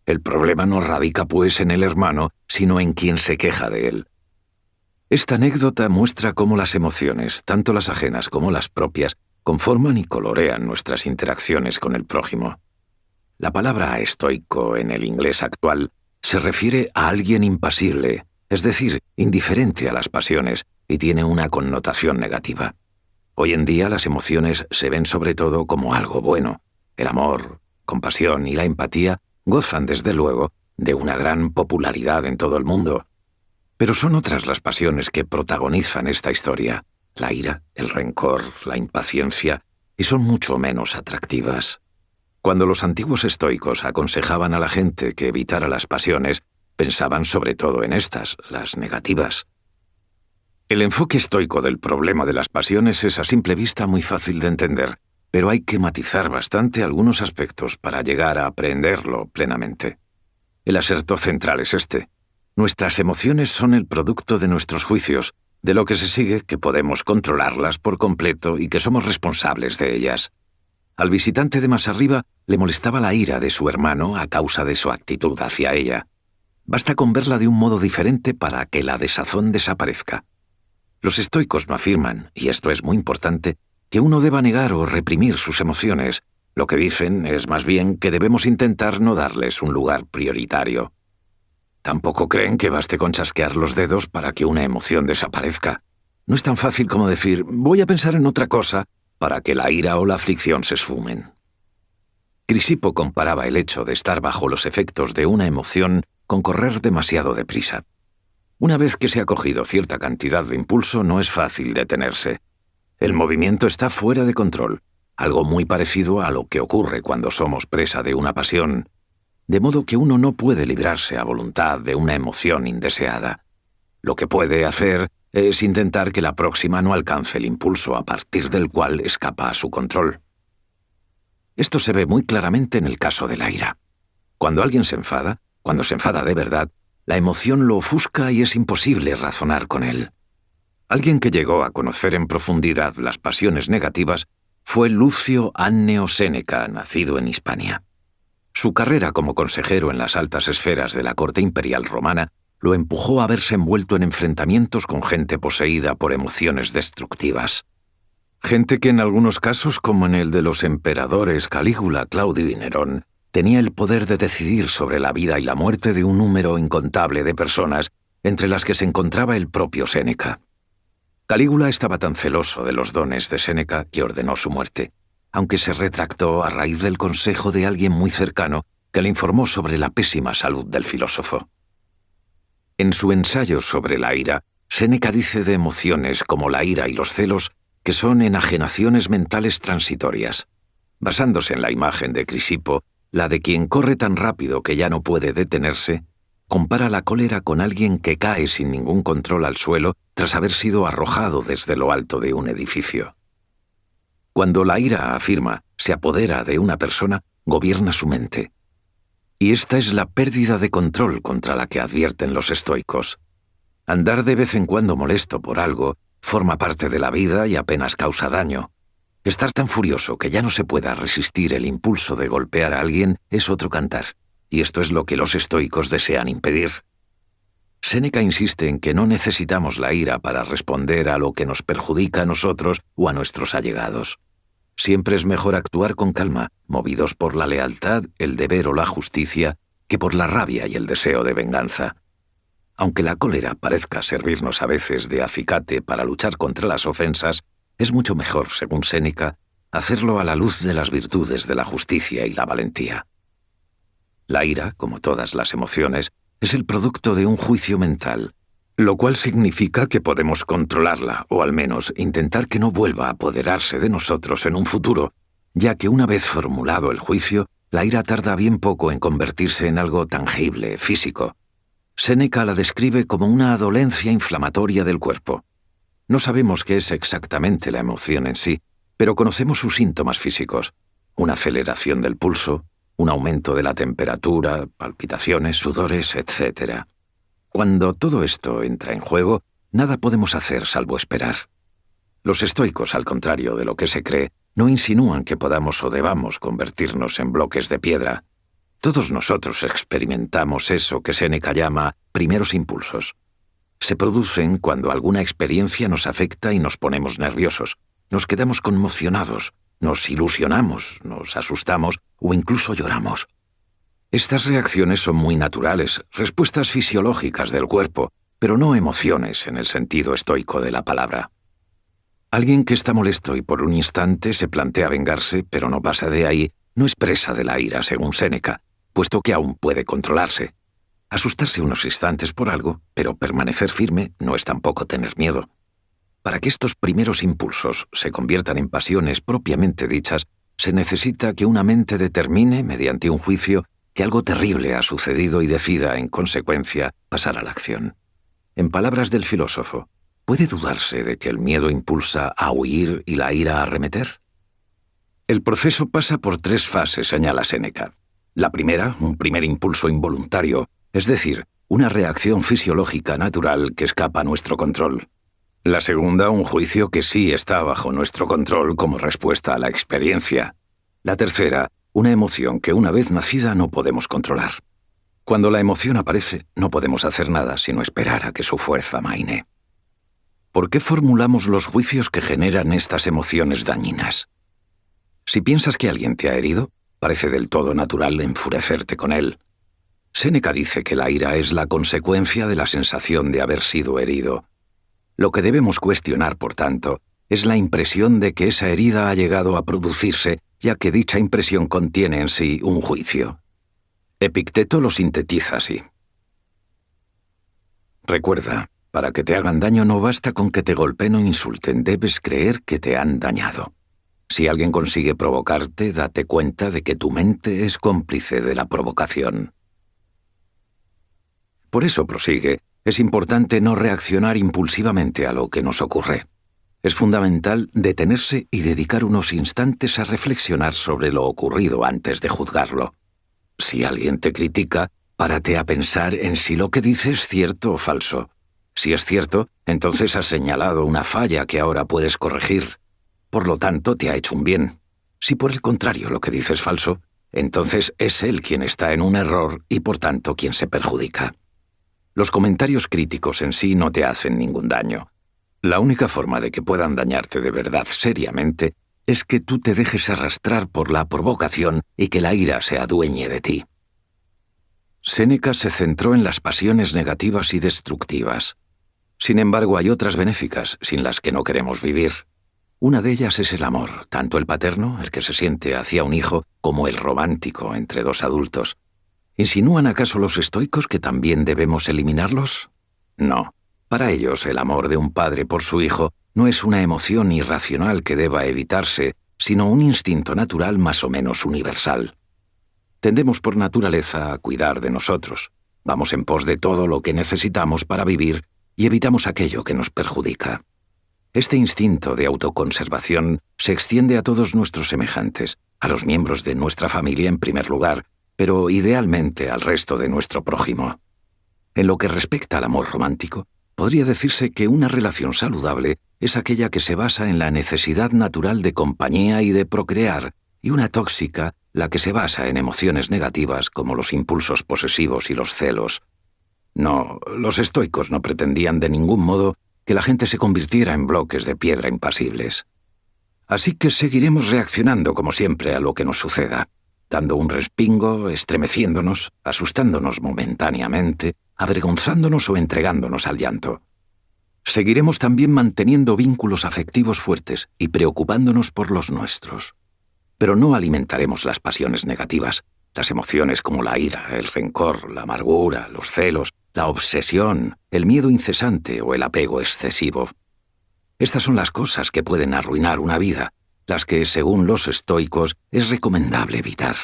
El problema no radica pues en el hermano, sino en quien se queja de él. Esta anécdota muestra cómo las emociones, tanto las ajenas como las propias, conforman y colorean nuestras interacciones con el prójimo. La palabra estoico en el inglés actual se refiere a alguien impasible, es decir, indiferente a las pasiones, y tiene una connotación negativa. Hoy en día las emociones se ven sobre todo como algo bueno. El amor, compasión y la empatía gozan desde luego de una gran popularidad en todo el mundo. Pero son otras las pasiones que protagonizan esta historia: la ira, el rencor, la impaciencia, y son mucho menos atractivas. Cuando los antiguos estoicos aconsejaban a la gente que evitara las pasiones, pensaban sobre todo en estas, las negativas. El enfoque estoico del problema de las pasiones es a simple vista muy fácil de entender, pero hay que matizar bastante algunos aspectos para llegar a aprenderlo plenamente. El aserto central es este: nuestras emociones son el producto de nuestros juicios, de lo que se sigue que podemos controlarlas por completo y que somos responsables de ellas. Al visitante de más arriba le molestaba la ira de su hermano a causa de su actitud hacia ella. Basta con verla de un modo diferente para que la desazón desaparezca. Los estoicos no afirman, y esto es muy importante, que uno deba negar o reprimir sus emociones. Lo que dicen es más bien que debemos intentar no darles un lugar prioritario. Tampoco creen que baste con chasquear los dedos para que una emoción desaparezca. No es tan fácil como decir, voy a pensar en otra cosa, para que la ira o la aflicción se esfumen. Crisipo comparaba el hecho de estar bajo los efectos de una emoción con correr demasiado deprisa. Una vez que se ha cogido cierta cantidad de impulso, no es fácil detenerse. El movimiento está fuera de control, algo muy parecido a lo que ocurre cuando somos presa de una pasión, de modo que uno no puede librarse a voluntad de una emoción indeseada. Lo que puede hacer es intentar que la próxima no alcance el impulso a partir del cual escapa a su control. Esto se ve muy claramente en el caso de la ira. Cuando alguien se enfada, cuando se enfada de verdad, la emoción lo ofusca y es imposible razonar con él. Alguien que llegó a conocer en profundidad las pasiones negativas fue Lucio Anneo Séneca, nacido en Hispania. Su carrera como consejero en las altas esferas de la corte imperial romana lo empujó a verse envuelto en enfrentamientos con gente poseída por emociones destructivas. Gente que en algunos casos, como en el de los emperadores Calígula, Claudio y Nerón, tenía el poder de decidir sobre la vida y la muerte de un número incontable de personas, entre las que se encontraba el propio Séneca. Calígula estaba tan celoso de los dones de Séneca que ordenó su muerte, aunque se retractó a raíz del consejo de alguien muy cercano que le informó sobre la pésima salud del filósofo. En su ensayo sobre la ira, Séneca dice de emociones como la ira y los celos que son enajenaciones mentales transitorias. Basándose en la imagen de Crisipo, la de quien corre tan rápido que ya no puede detenerse, compara la cólera con alguien que cae sin ningún control al suelo tras haber sido arrojado desde lo alto de un edificio. Cuando la ira, afirma, se apodera de una persona, gobierna su mente. Y esta es la pérdida de control contra la que advierten los estoicos. Andar de vez en cuando molesto por algo forma parte de la vida y apenas causa daño. Estar tan furioso que ya no se pueda resistir el impulso de golpear a alguien es otro cantar, y esto es lo que los estoicos desean impedir. Séneca insiste en que no necesitamos la ira para responder a lo que nos perjudica a nosotros o a nuestros allegados. Siempre es mejor actuar con calma, movidos por la lealtad, el deber o la justicia, que por la rabia y el deseo de venganza. Aunque la cólera parezca servirnos a veces de acicate para luchar contra las ofensas, es mucho mejor, según Séneca, hacerlo a la luz de las virtudes de la justicia y la valentía. La ira, como todas las emociones, es el producto de un juicio mental, lo cual significa que podemos controlarla, o al menos intentar que no vuelva a apoderarse de nosotros en un futuro, ya que una vez formulado el juicio, la ira tarda bien poco en convertirse en algo tangible, físico. Séneca la describe como una dolencia inflamatoria del cuerpo. No sabemos qué es exactamente la emoción en sí, pero conocemos sus síntomas físicos: una aceleración del pulso, un aumento de la temperatura, palpitaciones, sudores, etc. Cuando todo esto entra en juego, nada podemos hacer salvo esperar. Los estoicos, al contrario de lo que se cree, no insinúan que podamos o debamos convertirnos en bloques de piedra. Todos nosotros experimentamos eso que Séneca llama primeros impulsos. Se producen cuando alguna experiencia nos afecta y nos ponemos nerviosos, nos quedamos conmocionados, nos ilusionamos, nos asustamos o incluso lloramos. Estas reacciones son muy naturales, respuestas fisiológicas del cuerpo, pero no emociones en el sentido estoico de la palabra. Alguien que está molesto y por un instante se plantea vengarse, pero no pasa de ahí, no es presa de la ira, según Séneca, puesto que aún puede controlarse. Asustarse unos instantes por algo, pero permanecer firme no es tampoco tener miedo. Para que estos primeros impulsos se conviertan en pasiones propiamente dichas, se necesita que una mente determine, mediante un juicio, que algo terrible ha sucedido y decida, en consecuencia, pasar a la acción. En palabras del filósofo, ¿puede dudarse de que el miedo impulsa a huir y la ira a arremeter? El proceso pasa por 3 fases, señala Séneca. La primera, un primer impulso involuntario, es decir, una reacción fisiológica natural que escapa a nuestro control. La segunda, un juicio que sí está bajo nuestro control como respuesta a la experiencia. La tercera, una emoción que una vez nacida no podemos controlar. Cuando la emoción aparece, no podemos hacer nada sino esperar a que su fuerza amaine. ¿Por qué formulamos los juicios que generan estas emociones dañinas? Si piensas que alguien te ha herido, parece del todo natural enfurecerte con él. Séneca dice que la ira es la consecuencia de la sensación de haber sido herido. Lo que debemos cuestionar, por tanto, es la impresión de que esa herida ha llegado a producirse, ya que dicha impresión contiene en sí un juicio. Epicteto lo sintetiza así. Recuerda, para que te hagan daño no basta con que te golpeen o insulten, debes creer que te han dañado. Si alguien consigue provocarte, date cuenta de que tu mente es cómplice de la provocación. Por eso, prosigue, es importante no reaccionar impulsivamente a lo que nos ocurre. Es fundamental detenerse y dedicar unos instantes a reflexionar sobre lo ocurrido antes de juzgarlo. Si alguien te critica, párate a pensar en si lo que dice es cierto o falso. Si es cierto, entonces has señalado una falla que ahora puedes corregir. Por lo tanto, te ha hecho un bien. Si por el contrario lo que dice es falso, entonces es él quien está en un error y por tanto quien se perjudica. Los comentarios críticos en sí no te hacen ningún daño. La única forma de que puedan dañarte de verdad seriamente es que tú te dejes arrastrar por la provocación y que la ira se adueñe de ti. Séneca se centró en las pasiones negativas y destructivas. Sin embargo, hay otras benéficas sin las que no queremos vivir. Una de ellas es el amor, tanto el paterno, el que se siente hacia un hijo, como el romántico entre dos adultos. ¿Insinúan acaso los estoicos que también debemos eliminarlos? No. Para ellos, el amor de un padre por su hijo no es una emoción irracional que deba evitarse, sino un instinto natural más o menos universal. Tendemos por naturaleza a cuidar de nosotros. Vamos en pos de todo lo que necesitamos para vivir y evitamos aquello que nos perjudica. Este instinto de autoconservación se extiende a todos nuestros semejantes, a los miembros de nuestra familia en primer lugar, pero idealmente al resto de nuestro prójimo. En lo que respecta al amor romántico, podría decirse que una relación saludable es aquella que se basa en la necesidad natural de compañía y de procrear, y una tóxica la que se basa en emociones negativas como los impulsos posesivos y los celos. No, los estoicos no pretendían de ningún modo que la gente se convirtiera en bloques de piedra impasibles. Así que seguiremos reaccionando como siempre a lo que nos suceda, dando un respingo, estremeciéndonos, asustándonos momentáneamente, avergonzándonos o entregándonos al llanto. Seguiremos también manteniendo vínculos afectivos fuertes y preocupándonos por los nuestros. Pero no alimentaremos las pasiones negativas, las emociones como la ira, el rencor, la amargura, los celos, la obsesión, el miedo incesante o el apego excesivo. Estas son las cosas que pueden arruinar una vida, las que, según los estoicos, es recomendable evitar.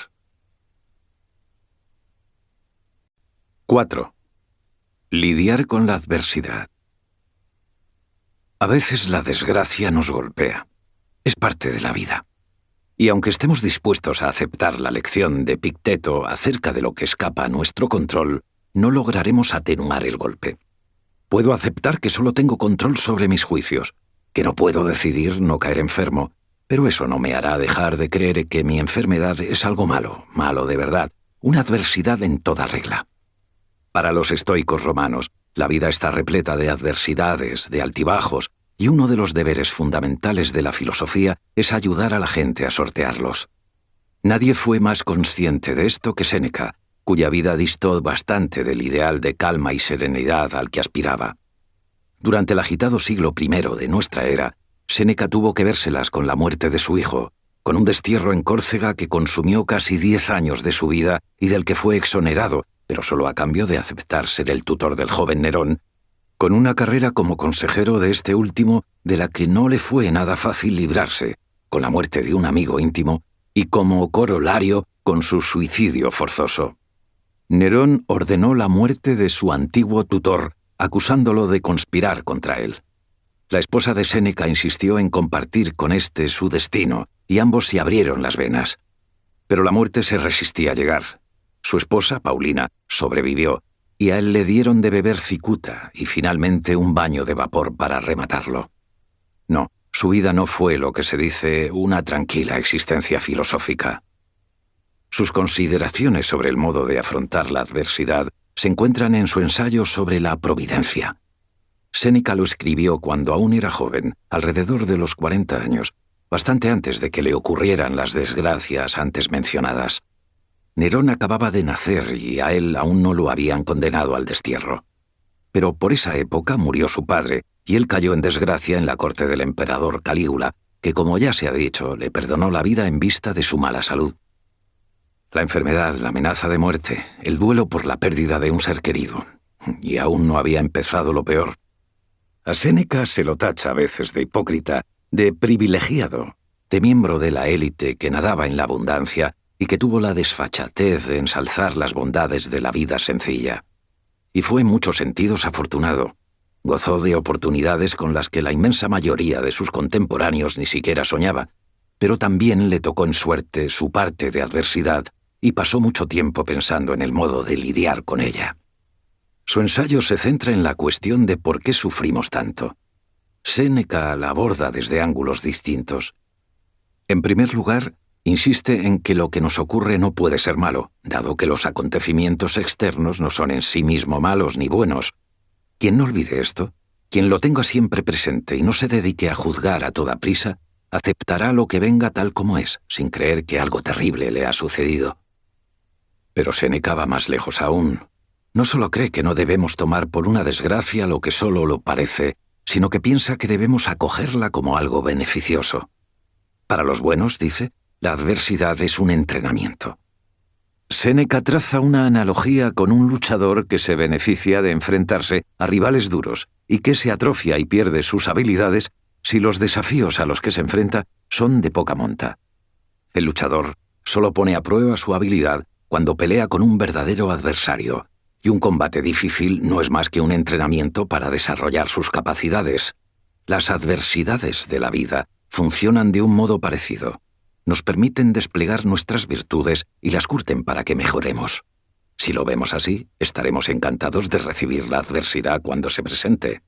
4. Lidiar con la adversidad. A veces la desgracia nos golpea. Es parte de la vida. Y aunque estemos dispuestos a aceptar la lección de Epicteto acerca de lo que escapa a nuestro control, no lograremos atenuar el golpe. Puedo aceptar que solo tengo control sobre mis juicios, que no puedo decidir no caer enfermo, pero eso no me hará dejar de creer que mi enfermedad es algo malo, malo de verdad, una adversidad en toda regla. Para los estoicos romanos, la vida está repleta de adversidades, de altibajos, y uno de los deberes fundamentales de la filosofía es ayudar a la gente a sortearlos. Nadie fue más consciente de esto que Séneca, cuya vida distó bastante del ideal de calma y serenidad al que aspiraba. Durante el agitado siglo I de nuestra era, Séneca tuvo que vérselas con la muerte de su hijo, con un destierro en Córcega que consumió casi 10 años de su vida y del que fue exonerado, pero solo a cambio de aceptar ser el tutor del joven Nerón, con una carrera como consejero de este último de la que no le fue nada fácil librarse, con la muerte de un amigo íntimo y como corolario con su suicidio forzoso. Nerón ordenó la muerte de su antiguo tutor, acusándolo de conspirar contra él. La esposa de Séneca insistió en compartir con éste su destino, y ambos se abrieron las venas. Pero la muerte se resistía a llegar. Su esposa, Paulina, sobrevivió, y a él le dieron de beber cicuta y finalmente un baño de vapor para rematarlo. No, su vida no fue lo que se dice una tranquila existencia filosófica. Sus consideraciones sobre el modo de afrontar la adversidad se encuentran en su ensayo sobre la providencia. Séneca lo escribió cuando aún era joven, alrededor de los 40 años, bastante antes de que le ocurrieran las desgracias antes mencionadas. Nerón acababa de nacer y a él aún no lo habían condenado al destierro. Pero por esa época murió su padre, y él cayó en desgracia en la corte del emperador Calígula, que, como ya se ha dicho, le perdonó la vida en vista de su mala salud. La enfermedad, la amenaza de muerte, el duelo por la pérdida de un ser querido. Y aún no había empezado lo peor. A Séneca se lo tacha a veces de hipócrita, de privilegiado, de miembro de la élite que nadaba en la abundancia y que tuvo la desfachatez de ensalzar las bondades de la vida sencilla. Y fue en muchos sentidos afortunado. Gozó de oportunidades con las que la inmensa mayoría de sus contemporáneos ni siquiera soñaba, pero también le tocó en suerte su parte de adversidad y pasó mucho tiempo pensando en el modo de lidiar con ella. Su ensayo se centra en la cuestión de por qué sufrimos tanto. Séneca la aborda desde ángulos distintos. En primer lugar, insiste en que lo que nos ocurre no puede ser malo, dado que los acontecimientos externos no son en sí mismos malos ni buenos. Quien no olvide esto, quien lo tenga siempre presente y no se dedique a juzgar a toda prisa, aceptará lo que venga tal como es, sin creer que algo terrible le ha sucedido. Pero Séneca va más lejos aún. No solo cree que no debemos tomar por una desgracia lo que solo lo parece, sino que piensa que debemos acogerla como algo beneficioso. Para los buenos, dice, la adversidad es un entrenamiento. Séneca traza una analogía con un luchador que se beneficia de enfrentarse a rivales duros y que se atrofia y pierde sus habilidades si los desafíos a los que se enfrenta son de poca monta. El luchador solo pone a prueba su habilidad cuando pelea con un verdadero adversario, y un combate difícil no es más que un entrenamiento para desarrollar sus capacidades. Las adversidades de la vida funcionan de un modo parecido. Nos permiten desplegar nuestras virtudes y las curten para que mejoremos. Si lo vemos así, estaremos encantados de recibir la adversidad cuando se presente.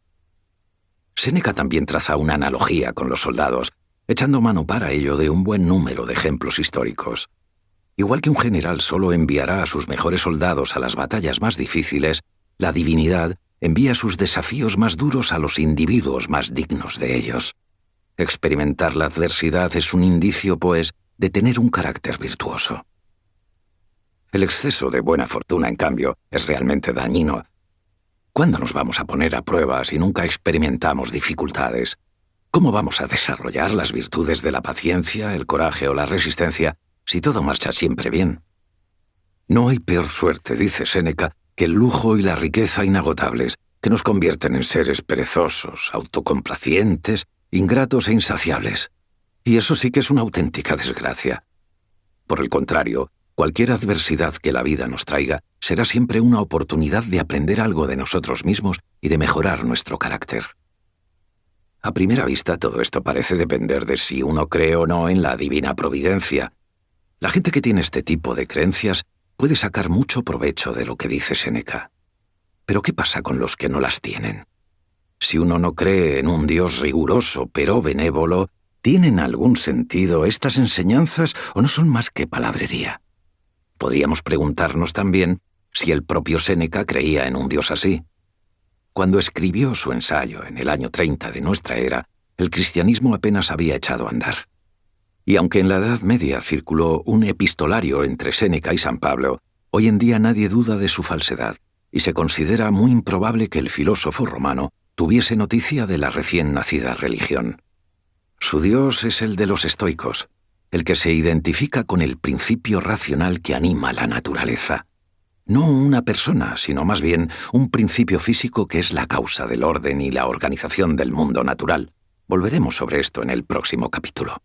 Séneca también traza una analogía con los soldados, echando mano para ello de un buen número de ejemplos históricos. Igual que un general solo enviará a sus mejores soldados a las batallas más difíciles, la divinidad envía sus desafíos más duros a los individuos más dignos de ellos. Experimentar la adversidad es un indicio, pues, de tener un carácter virtuoso. El exceso de buena fortuna, en cambio, es realmente dañino. ¿Cuándo nos vamos a poner a prueba si nunca experimentamos dificultades? ¿Cómo vamos a desarrollar las virtudes de la paciencia, el coraje o la resistencia si todo marcha siempre bien? No hay peor suerte, dice Séneca, que el lujo y la riqueza inagotables, que nos convierten en seres perezosos, autocomplacientes, ingratos e insaciables. Y eso sí que es una auténtica desgracia. Por el contrario, cualquier adversidad que la vida nos traiga será siempre una oportunidad de aprender algo de nosotros mismos y de mejorar nuestro carácter. A primera vista, todo esto parece depender de si uno cree o no en la divina providencia. La gente que tiene este tipo de creencias puede sacar mucho provecho de lo que dice Séneca. Pero ¿qué pasa con los que no las tienen? Si uno no cree en un Dios riguroso pero benévolo, ¿tienen algún sentido estas enseñanzas o no son más que palabrería? Podríamos preguntarnos también si el propio Séneca creía en un Dios así. Cuando escribió su ensayo en el año 30 de nuestra era, el cristianismo apenas había echado a andar. Y aunque en la Edad Media circuló un epistolario entre Séneca y San Pablo, hoy en día nadie duda de su falsedad, y se considera muy improbable que el filósofo romano tuviese noticia de la recién nacida religión. Su Dios es el de los estoicos, el que se identifica con el principio racional que anima la naturaleza. No una persona, sino más bien un principio físico que es la causa del orden y la organización del mundo natural. Volveremos sobre esto en el próximo capítulo.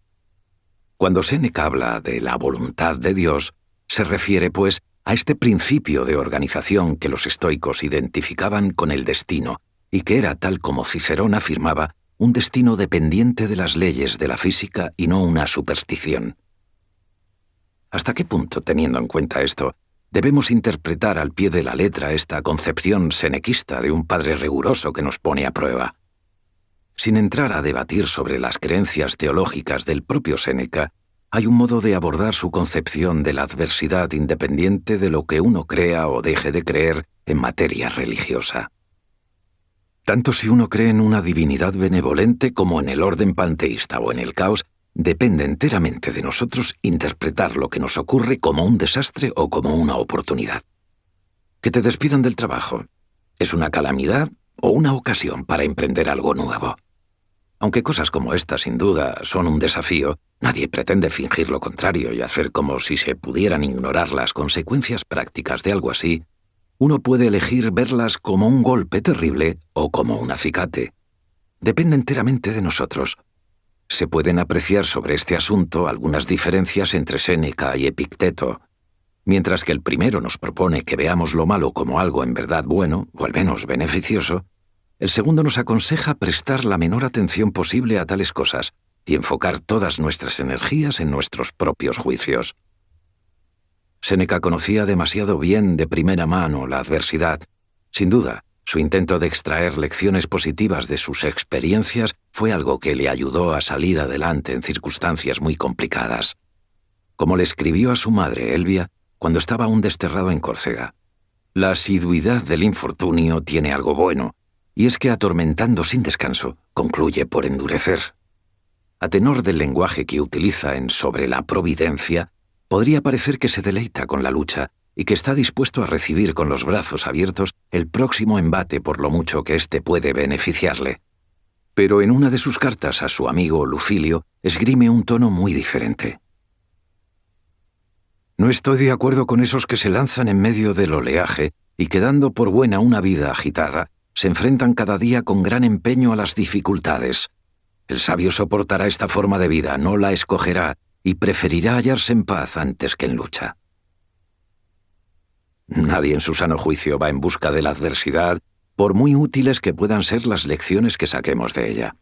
Cuando Séneca habla de la voluntad de Dios, se refiere, pues, a este principio de organización que los estoicos identificaban con el destino, y que era, tal como Cicerón afirmaba, un destino dependiente de las leyes de la física y no una superstición. ¿Hasta qué punto, teniendo en cuenta esto, debemos interpretar al pie de la letra esta concepción senequista de un padre riguroso que nos pone a prueba? Sin entrar a debatir sobre las creencias teológicas del propio Séneca, hay un modo de abordar su concepción de la adversidad independiente de lo que uno crea o deje de creer en materia religiosa. Tanto si uno cree en una divinidad benevolente como en el orden panteísta o en el caos, depende enteramente de nosotros interpretar lo que nos ocurre como un desastre o como una oportunidad. Que te despidan del trabajo, ¿es una calamidad o una ocasión para emprender algo nuevo? Aunque cosas como esta, sin duda, son un desafío, nadie pretende fingir lo contrario y hacer como si se pudieran ignorar las consecuencias prácticas de algo así. Uno puede elegir verlas como un golpe terrible o como un acicate. Depende enteramente de nosotros. Se pueden apreciar sobre este asunto algunas diferencias entre Séneca y Epicteto. Mientras que el primero nos propone que veamos lo malo como algo en verdad bueno, o al menos beneficioso, el segundo nos aconseja prestar la menor atención posible a tales cosas y enfocar todas nuestras energías en nuestros propios juicios. Séneca conocía demasiado bien de primera mano la adversidad. Sin duda, su intento de extraer lecciones positivas de sus experiencias fue algo que le ayudó a salir adelante en circunstancias muy complicadas. Como le escribió a su madre, Elvia, cuando estaba aún desterrado en Córcega: la asiduidad del infortunio tiene algo bueno, y es que atormentando sin descanso, concluye por endurecer. A tenor del lenguaje que utiliza en Sobre la Providencia, podría parecer que se deleita con la lucha y que está dispuesto a recibir con los brazos abiertos el próximo embate por lo mucho que éste puede beneficiarle. Pero en una de sus cartas a su amigo Lucilio esgrime un tono muy diferente. No estoy de acuerdo con esos que se lanzan en medio del oleaje y que, dando por buena una vida agitada, se enfrentan cada día con gran empeño a las dificultades. El sabio soportará esta forma de vida, no la escogerá, y preferirá hallarse en paz antes que en lucha. Nadie en su sano juicio va en busca de la adversidad, por muy útiles que puedan ser las lecciones que saquemos de ella.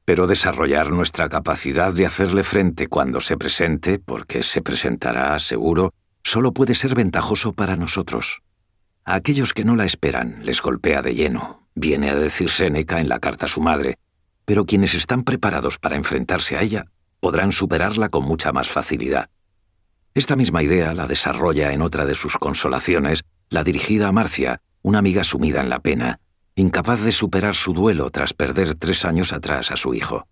Pero desarrollar nuestra capacidad de hacerle frente cuando se presente, porque se presentará, seguro, solo puede ser ventajoso para nosotros. A aquellos que no la esperan les golpea de lleno, viene a decir Séneca en la carta a su madre, pero quienes están preparados para enfrentarse a ella podrán superarla con mucha más facilidad. Esta misma idea la desarrolla en otra de sus consolaciones, la dirigida a Marcia, una amiga sumida en la pena, incapaz de superar su duelo tras perder 3 años atrás a su hijo.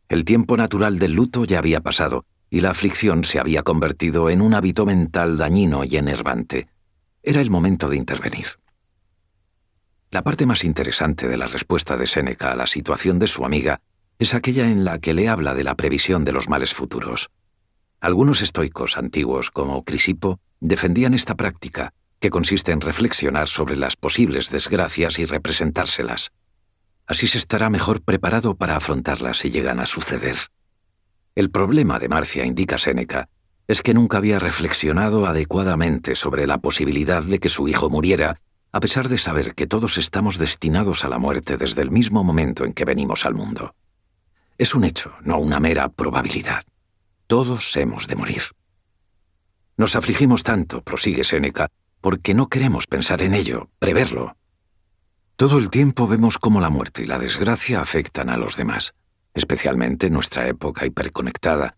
El tiempo natural del luto ya había pasado, y la aflicción se había convertido en un hábito mental dañino y enervante. Era el momento de intervenir. La parte más interesante de la respuesta de Séneca a la situación de su amiga es aquella en la que le habla de la previsión de los males futuros. Algunos estoicos antiguos, como Crisipo, defendían esta práctica, que consiste en reflexionar sobre las posibles desgracias y representárselas. Así se estará mejor preparado para afrontarlas si llegan a suceder. El problema de Marcia, indica Séneca, es que nunca había reflexionado adecuadamente sobre la posibilidad de que su hijo muriera, a pesar de saber que todos estamos destinados a la muerte desde el mismo momento en que venimos al mundo. Es un hecho, no una mera probabilidad. Todos hemos de morir. Nos afligimos tanto, prosigue Séneca, porque no queremos pensar en ello, preverlo. Todo el tiempo vemos cómo la muerte y la desgracia afectan a los demás, especialmente en nuestra época hiperconectada.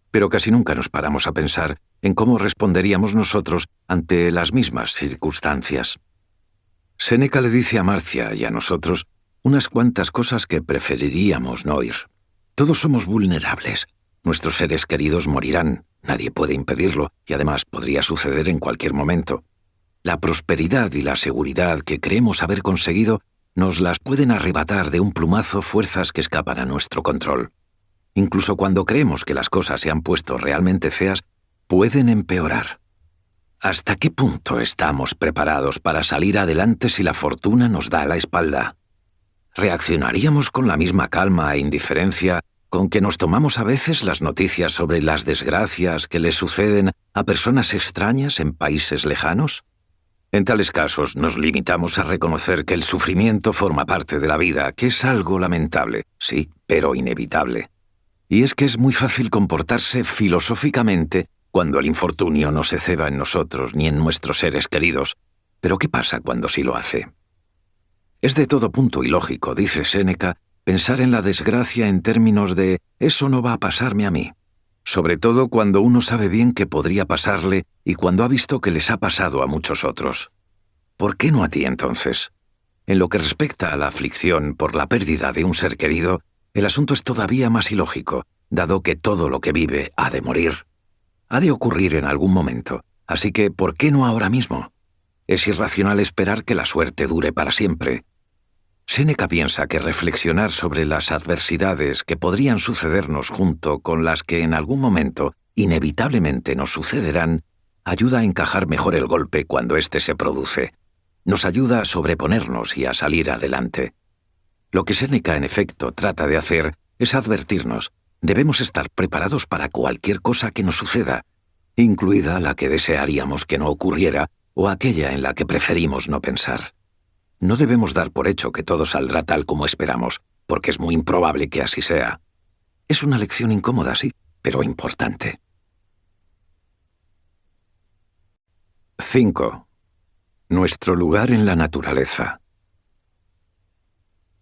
Pero casi nunca nos paramos a pensar en cómo responderíamos nosotros ante las mismas circunstancias. Séneca le dice a Marcia y a nosotros unas cuantas cosas que preferiríamos no oír. Todos somos vulnerables. Nuestros seres queridos morirán, nadie puede impedirlo, y además podría suceder en cualquier momento. La prosperidad y la seguridad que creemos haber conseguido nos las pueden arrebatar de un plumazo fuerzas que escapan a nuestro control. Incluso cuando creemos que las cosas se han puesto realmente feas, pueden empeorar. ¿Hasta qué punto estamos preparados para salir adelante si la fortuna nos da la espalda? ¿Reaccionaríamos con la misma calma e indiferencia con que nos tomamos a veces las noticias sobre las desgracias que le suceden a personas extrañas en países lejanos? En tales casos nos limitamos a reconocer que el sufrimiento forma parte de la vida, que es algo lamentable, sí, pero inevitable. Y es que es muy fácil comportarse filosóficamente cuando el infortunio no se ceba en nosotros ni en nuestros seres queridos. Pero ¿qué pasa cuando sí lo hace? Es de todo punto ilógico, dice Séneca, pensar en la desgracia en términos de «eso no va a pasarme a mí», sobre todo cuando uno sabe bien que podría pasarle y cuando ha visto que les ha pasado a muchos otros. ¿Por qué no a ti entonces? En lo que respecta a la aflicción por la pérdida de un ser querido, el asunto es todavía más ilógico, dado que todo lo que vive ha de morir. Ha de ocurrir en algún momento, así que ¿por qué no ahora mismo? Es irracional esperar que la suerte dure para siempre. Séneca piensa que reflexionar sobre las adversidades que podrían sucedernos junto con las que en algún momento inevitablemente nos sucederán ayuda a encajar mejor el golpe cuando éste se produce. Nos ayuda a sobreponernos y a salir adelante. Lo que Séneca en efecto trata de hacer es advertirnos. Debemos estar preparados para cualquier cosa que nos suceda, incluida la que desearíamos que no ocurriera o aquella en la que preferimos no pensar. No debemos dar por hecho que todo saldrá tal como esperamos, porque es muy improbable que así sea. Es una lección incómoda, sí, pero importante. 5. Nuestro lugar en la naturaleza.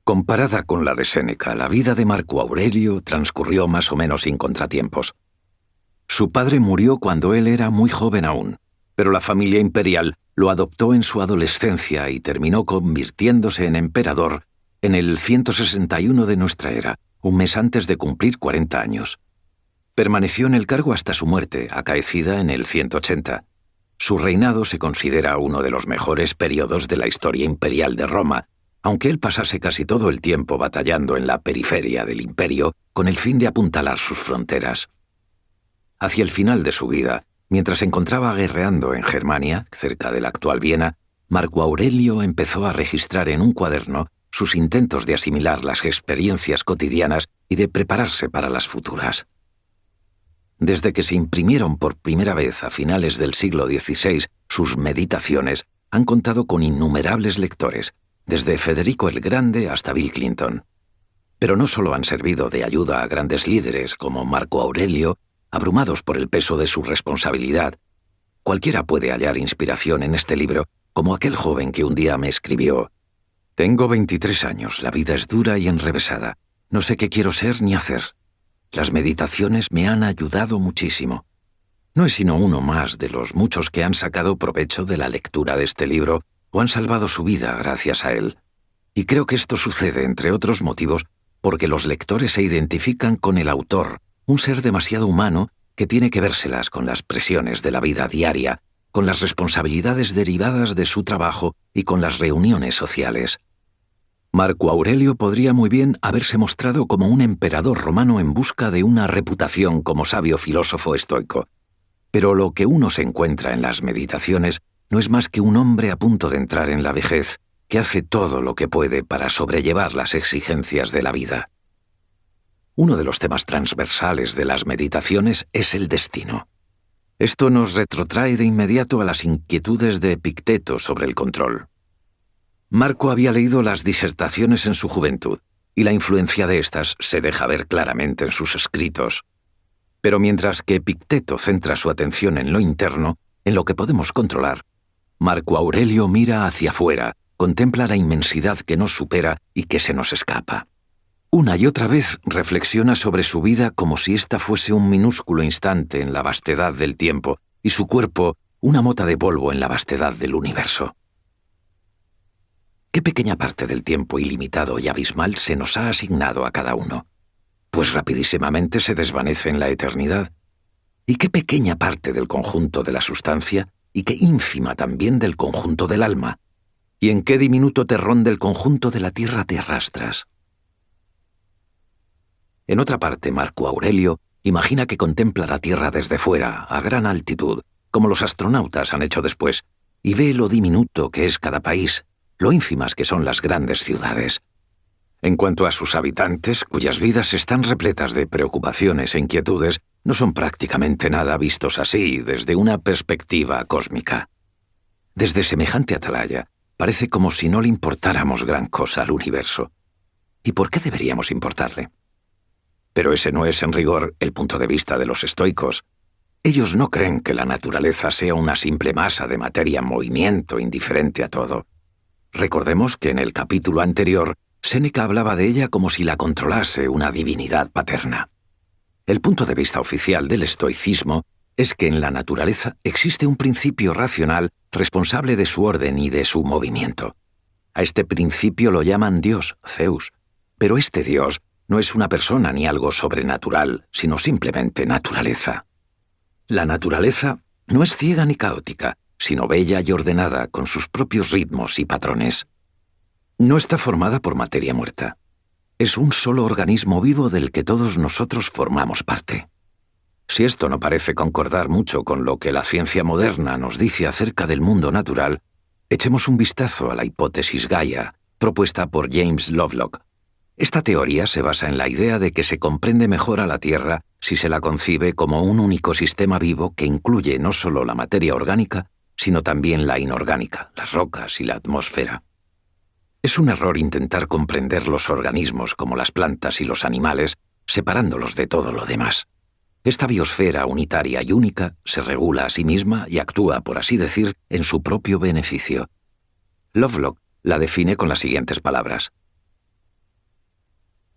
Comparada con la de Séneca, la vida de Marco Aurelio transcurrió más o menos sin contratiempos. Su padre murió cuando él era muy joven aún, pero la familia imperial lo adoptó en su adolescencia y terminó convirtiéndose en emperador en el 161 de nuestra era, un mes antes de cumplir 40 años. Permaneció en el cargo hasta su muerte, acaecida en el 180. Su reinado se considera uno de los mejores periodos de la historia imperial de Roma, aunque él pasase casi todo el tiempo batallando en la periferia del imperio con el fin de apuntalar sus fronteras. Hacia el final de su vida, mientras se encontraba guerreando en Germania, cerca de la actual Viena, Marco Aurelio empezó a registrar en un cuaderno sus intentos de asimilar las experiencias cotidianas y de prepararse para las futuras. Desde que se imprimieron por primera vez a finales del siglo XVI, sus meditaciones han contado con innumerables lectores, desde Federico el Grande hasta Bill Clinton. Pero no solo han servido de ayuda a grandes líderes como Marco Aurelio, abrumados por el peso de su responsabilidad. Cualquiera puede hallar inspiración en este libro, como aquel joven que un día me escribió: «Tengo 23 años, la vida es dura y enrevesada. No sé qué quiero ser ni hacer. Las meditaciones me han ayudado muchísimo». No es sino uno más de los muchos que han sacado provecho de la lectura de este libro o han salvado su vida gracias a él. Y creo que esto sucede, entre otros motivos, porque los lectores se identifican con el autor, un ser demasiado humano que tiene que vérselas con las presiones de la vida diaria, con las responsabilidades derivadas de su trabajo y con las reuniones sociales. Marco Aurelio podría muy bien haberse mostrado como un emperador romano en busca de una reputación como sabio filósofo estoico. Pero lo que uno se encuentra en las meditaciones no es más que un hombre a punto de entrar en la vejez, que hace todo lo que puede para sobrellevar las exigencias de la vida. Uno de los temas transversales de las meditaciones es el destino. Esto nos retrotrae de inmediato a las inquietudes de Epicteto sobre el control. Marco había leído las disertaciones en su juventud, y la influencia de estas se deja ver claramente en sus escritos. Pero mientras que Epicteto centra su atención en lo interno, en lo que podemos controlar, Marco Aurelio mira hacia afuera, contempla la inmensidad que nos supera y que se nos escapa. Una y otra vez reflexiona sobre su vida como si ésta fuese un minúsculo instante en la vastedad del tiempo y su cuerpo una mota de polvo en la vastedad del universo. ¿Qué pequeña parte del tiempo ilimitado y abismal se nos ha asignado a cada uno? Pues rapidísimamente se desvanece en la eternidad. ¿Y qué pequeña parte del conjunto de la sustancia y qué ínfima también del conjunto del alma? ¿Y en qué diminuto terrón del conjunto de la tierra te arrastras? En otra parte, Marco Aurelio imagina que contempla la tierra desde fuera, a gran altitud, como los astronautas han hecho después, y ve lo diminuto que es cada país, lo ínfimas que son las grandes ciudades. En cuanto a sus habitantes, cuyas vidas están repletas de preocupaciones e inquietudes, no son prácticamente nada vistos así desde una perspectiva cósmica. Desde semejante atalaya, parece como si no le importáramos gran cosa al universo. ¿Y por qué deberíamos importarle? Pero ese no es, en rigor, el punto de vista de los estoicos. Ellos no creen que la naturaleza sea una simple masa de materia en movimiento indiferente a todo. Recordemos que en el capítulo anterior, Séneca hablaba de ella como si la controlase una divinidad paterna. El punto de vista oficial del estoicismo es que en la naturaleza existe un principio racional responsable de su orden y de su movimiento. A este principio lo llaman Dios, Zeus. Pero este Dios no es una persona ni algo sobrenatural, sino simplemente naturaleza. La naturaleza no es ciega ni caótica, sino bella y ordenada con sus propios ritmos y patrones. No está formada por materia muerta. Es un solo organismo vivo del que todos nosotros formamos parte. Si esto no parece concordar mucho con lo que la ciencia moderna nos dice acerca del mundo natural, echemos un vistazo a la hipótesis Gaia, propuesta por James Lovelock. Esta teoría se basa en la idea de que se comprende mejor a la Tierra si se la concibe como un único sistema vivo que incluye no solo la materia orgánica, sino también la inorgánica, las rocas y la atmósfera. Es un error intentar comprender los organismos como las plantas y los animales, separándolos de todo lo demás. Esta biosfera unitaria y única se regula a sí misma y actúa, por así decir, en su propio beneficio. Lovelock la define con las siguientes palabras.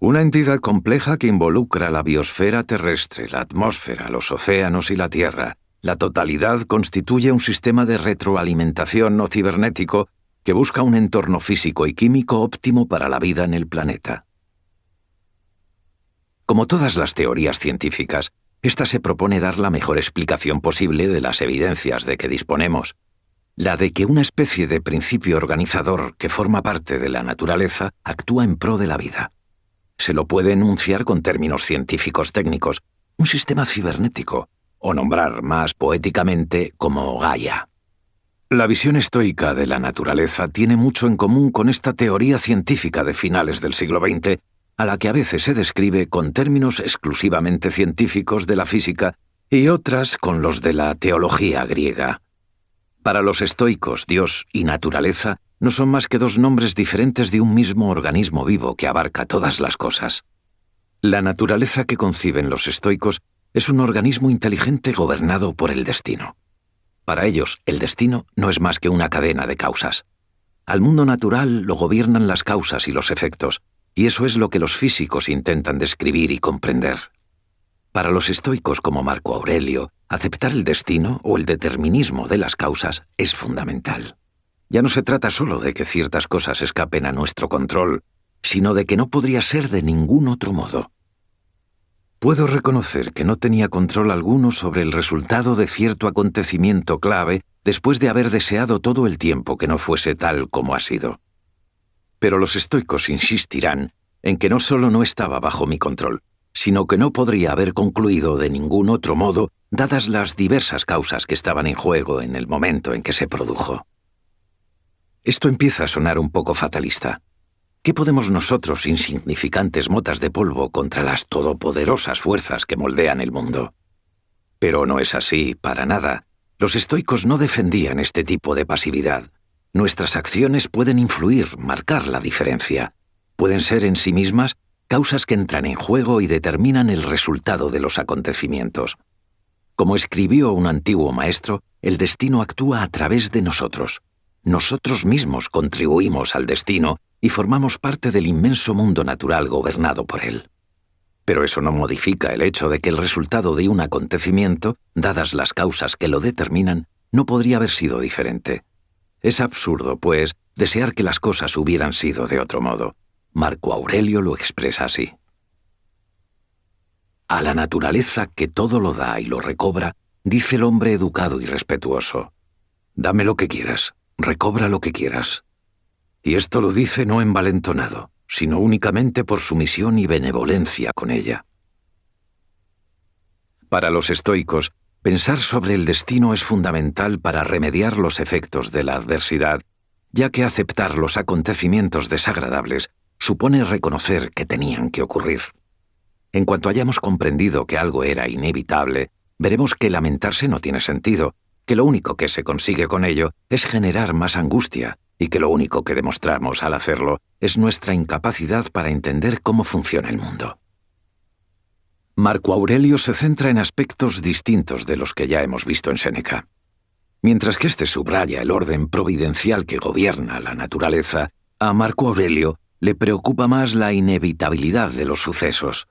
Una entidad compleja que involucra la biosfera terrestre, la atmósfera, los océanos y la Tierra. La totalidad constituye un sistema de retroalimentación o cibernético que busca un entorno físico y químico óptimo para la vida en el planeta. Como todas las teorías científicas, esta se propone dar la mejor explicación posible de las evidencias de que disponemos, la de que una especie de principio organizador que forma parte de la naturaleza actúa en pro de la vida. Se lo puede enunciar con términos científicos técnicos, un sistema cibernético, o nombrar más poéticamente como Gaia. La visión estoica de la naturaleza tiene mucho en común con esta teoría científica de finales del siglo XX, a la que a veces se describe con términos exclusivamente científicos de la física y otras con los de la teología griega. Para los estoicos, Dios y naturaleza no son más que dos nombres diferentes de un mismo organismo vivo que abarca todas las cosas. La naturaleza que conciben los estoicos es un organismo inteligente gobernado por el destino. Para ellos, el destino no es más que una cadena de causas. Al mundo natural lo gobiernan las causas y los efectos, y eso es lo que los físicos intentan describir y comprender. Para los estoicos como Marco Aurelio, aceptar el destino o el determinismo de las causas es fundamental. Ya no se trata solo de que ciertas cosas escapen a nuestro control, sino de que no podría ser de ningún otro modo. Puedo reconocer que no tenía control alguno sobre el resultado de cierto acontecimiento clave después de haber deseado todo el tiempo que no fuese tal como ha sido. Pero los estoicos insistirán en que no solo no estaba bajo mi control, sino que no podría haber concluido de ningún otro modo, dadas las diversas causas que estaban en juego en el momento en que se produjo. Esto empieza a sonar un poco fatalista. ¿Qué podemos nosotros, insignificantes motas de polvo, contra las todopoderosas fuerzas que moldean el mundo? Pero no es así, para nada. Los estoicos no defendían este tipo de pasividad. Nuestras acciones pueden influir, marcar la diferencia. Pueden ser en sí mismas causas que entran en juego y determinan el resultado de los acontecimientos. Como escribió un antiguo maestro, el destino actúa a través de nosotros. Nosotros mismos contribuimos al destino y formamos parte del inmenso mundo natural gobernado por él. Pero eso no modifica el hecho de que el resultado de un acontecimiento, dadas las causas que lo determinan, no podría haber sido diferente. Es absurdo, pues, desear que las cosas hubieran sido de otro modo. Marco Aurelio lo expresa así. A la naturaleza que todo lo da y lo recobra, dice el hombre educado y respetuoso: dame lo que quieras, recobra lo que quieras. Y esto lo dice no envalentonado, sino únicamente por sumisión y benevolencia con ella. Para los estoicos, pensar sobre el destino es fundamental para remediar los efectos de la adversidad, ya que aceptar los acontecimientos desagradables supone reconocer que tenían que ocurrir. En cuanto hayamos comprendido que algo era inevitable, veremos que lamentarse no tiene sentido, que lo único que se consigue con ello es generar más angustia, y que lo único que demostramos al hacerlo es nuestra incapacidad para entender cómo funciona el mundo. Marco Aurelio se centra en aspectos distintos de los que ya hemos visto en Séneca. Mientras que este subraya el orden providencial que gobierna la naturaleza, a Marco Aurelio le preocupa más la inevitabilidad de los sucesos.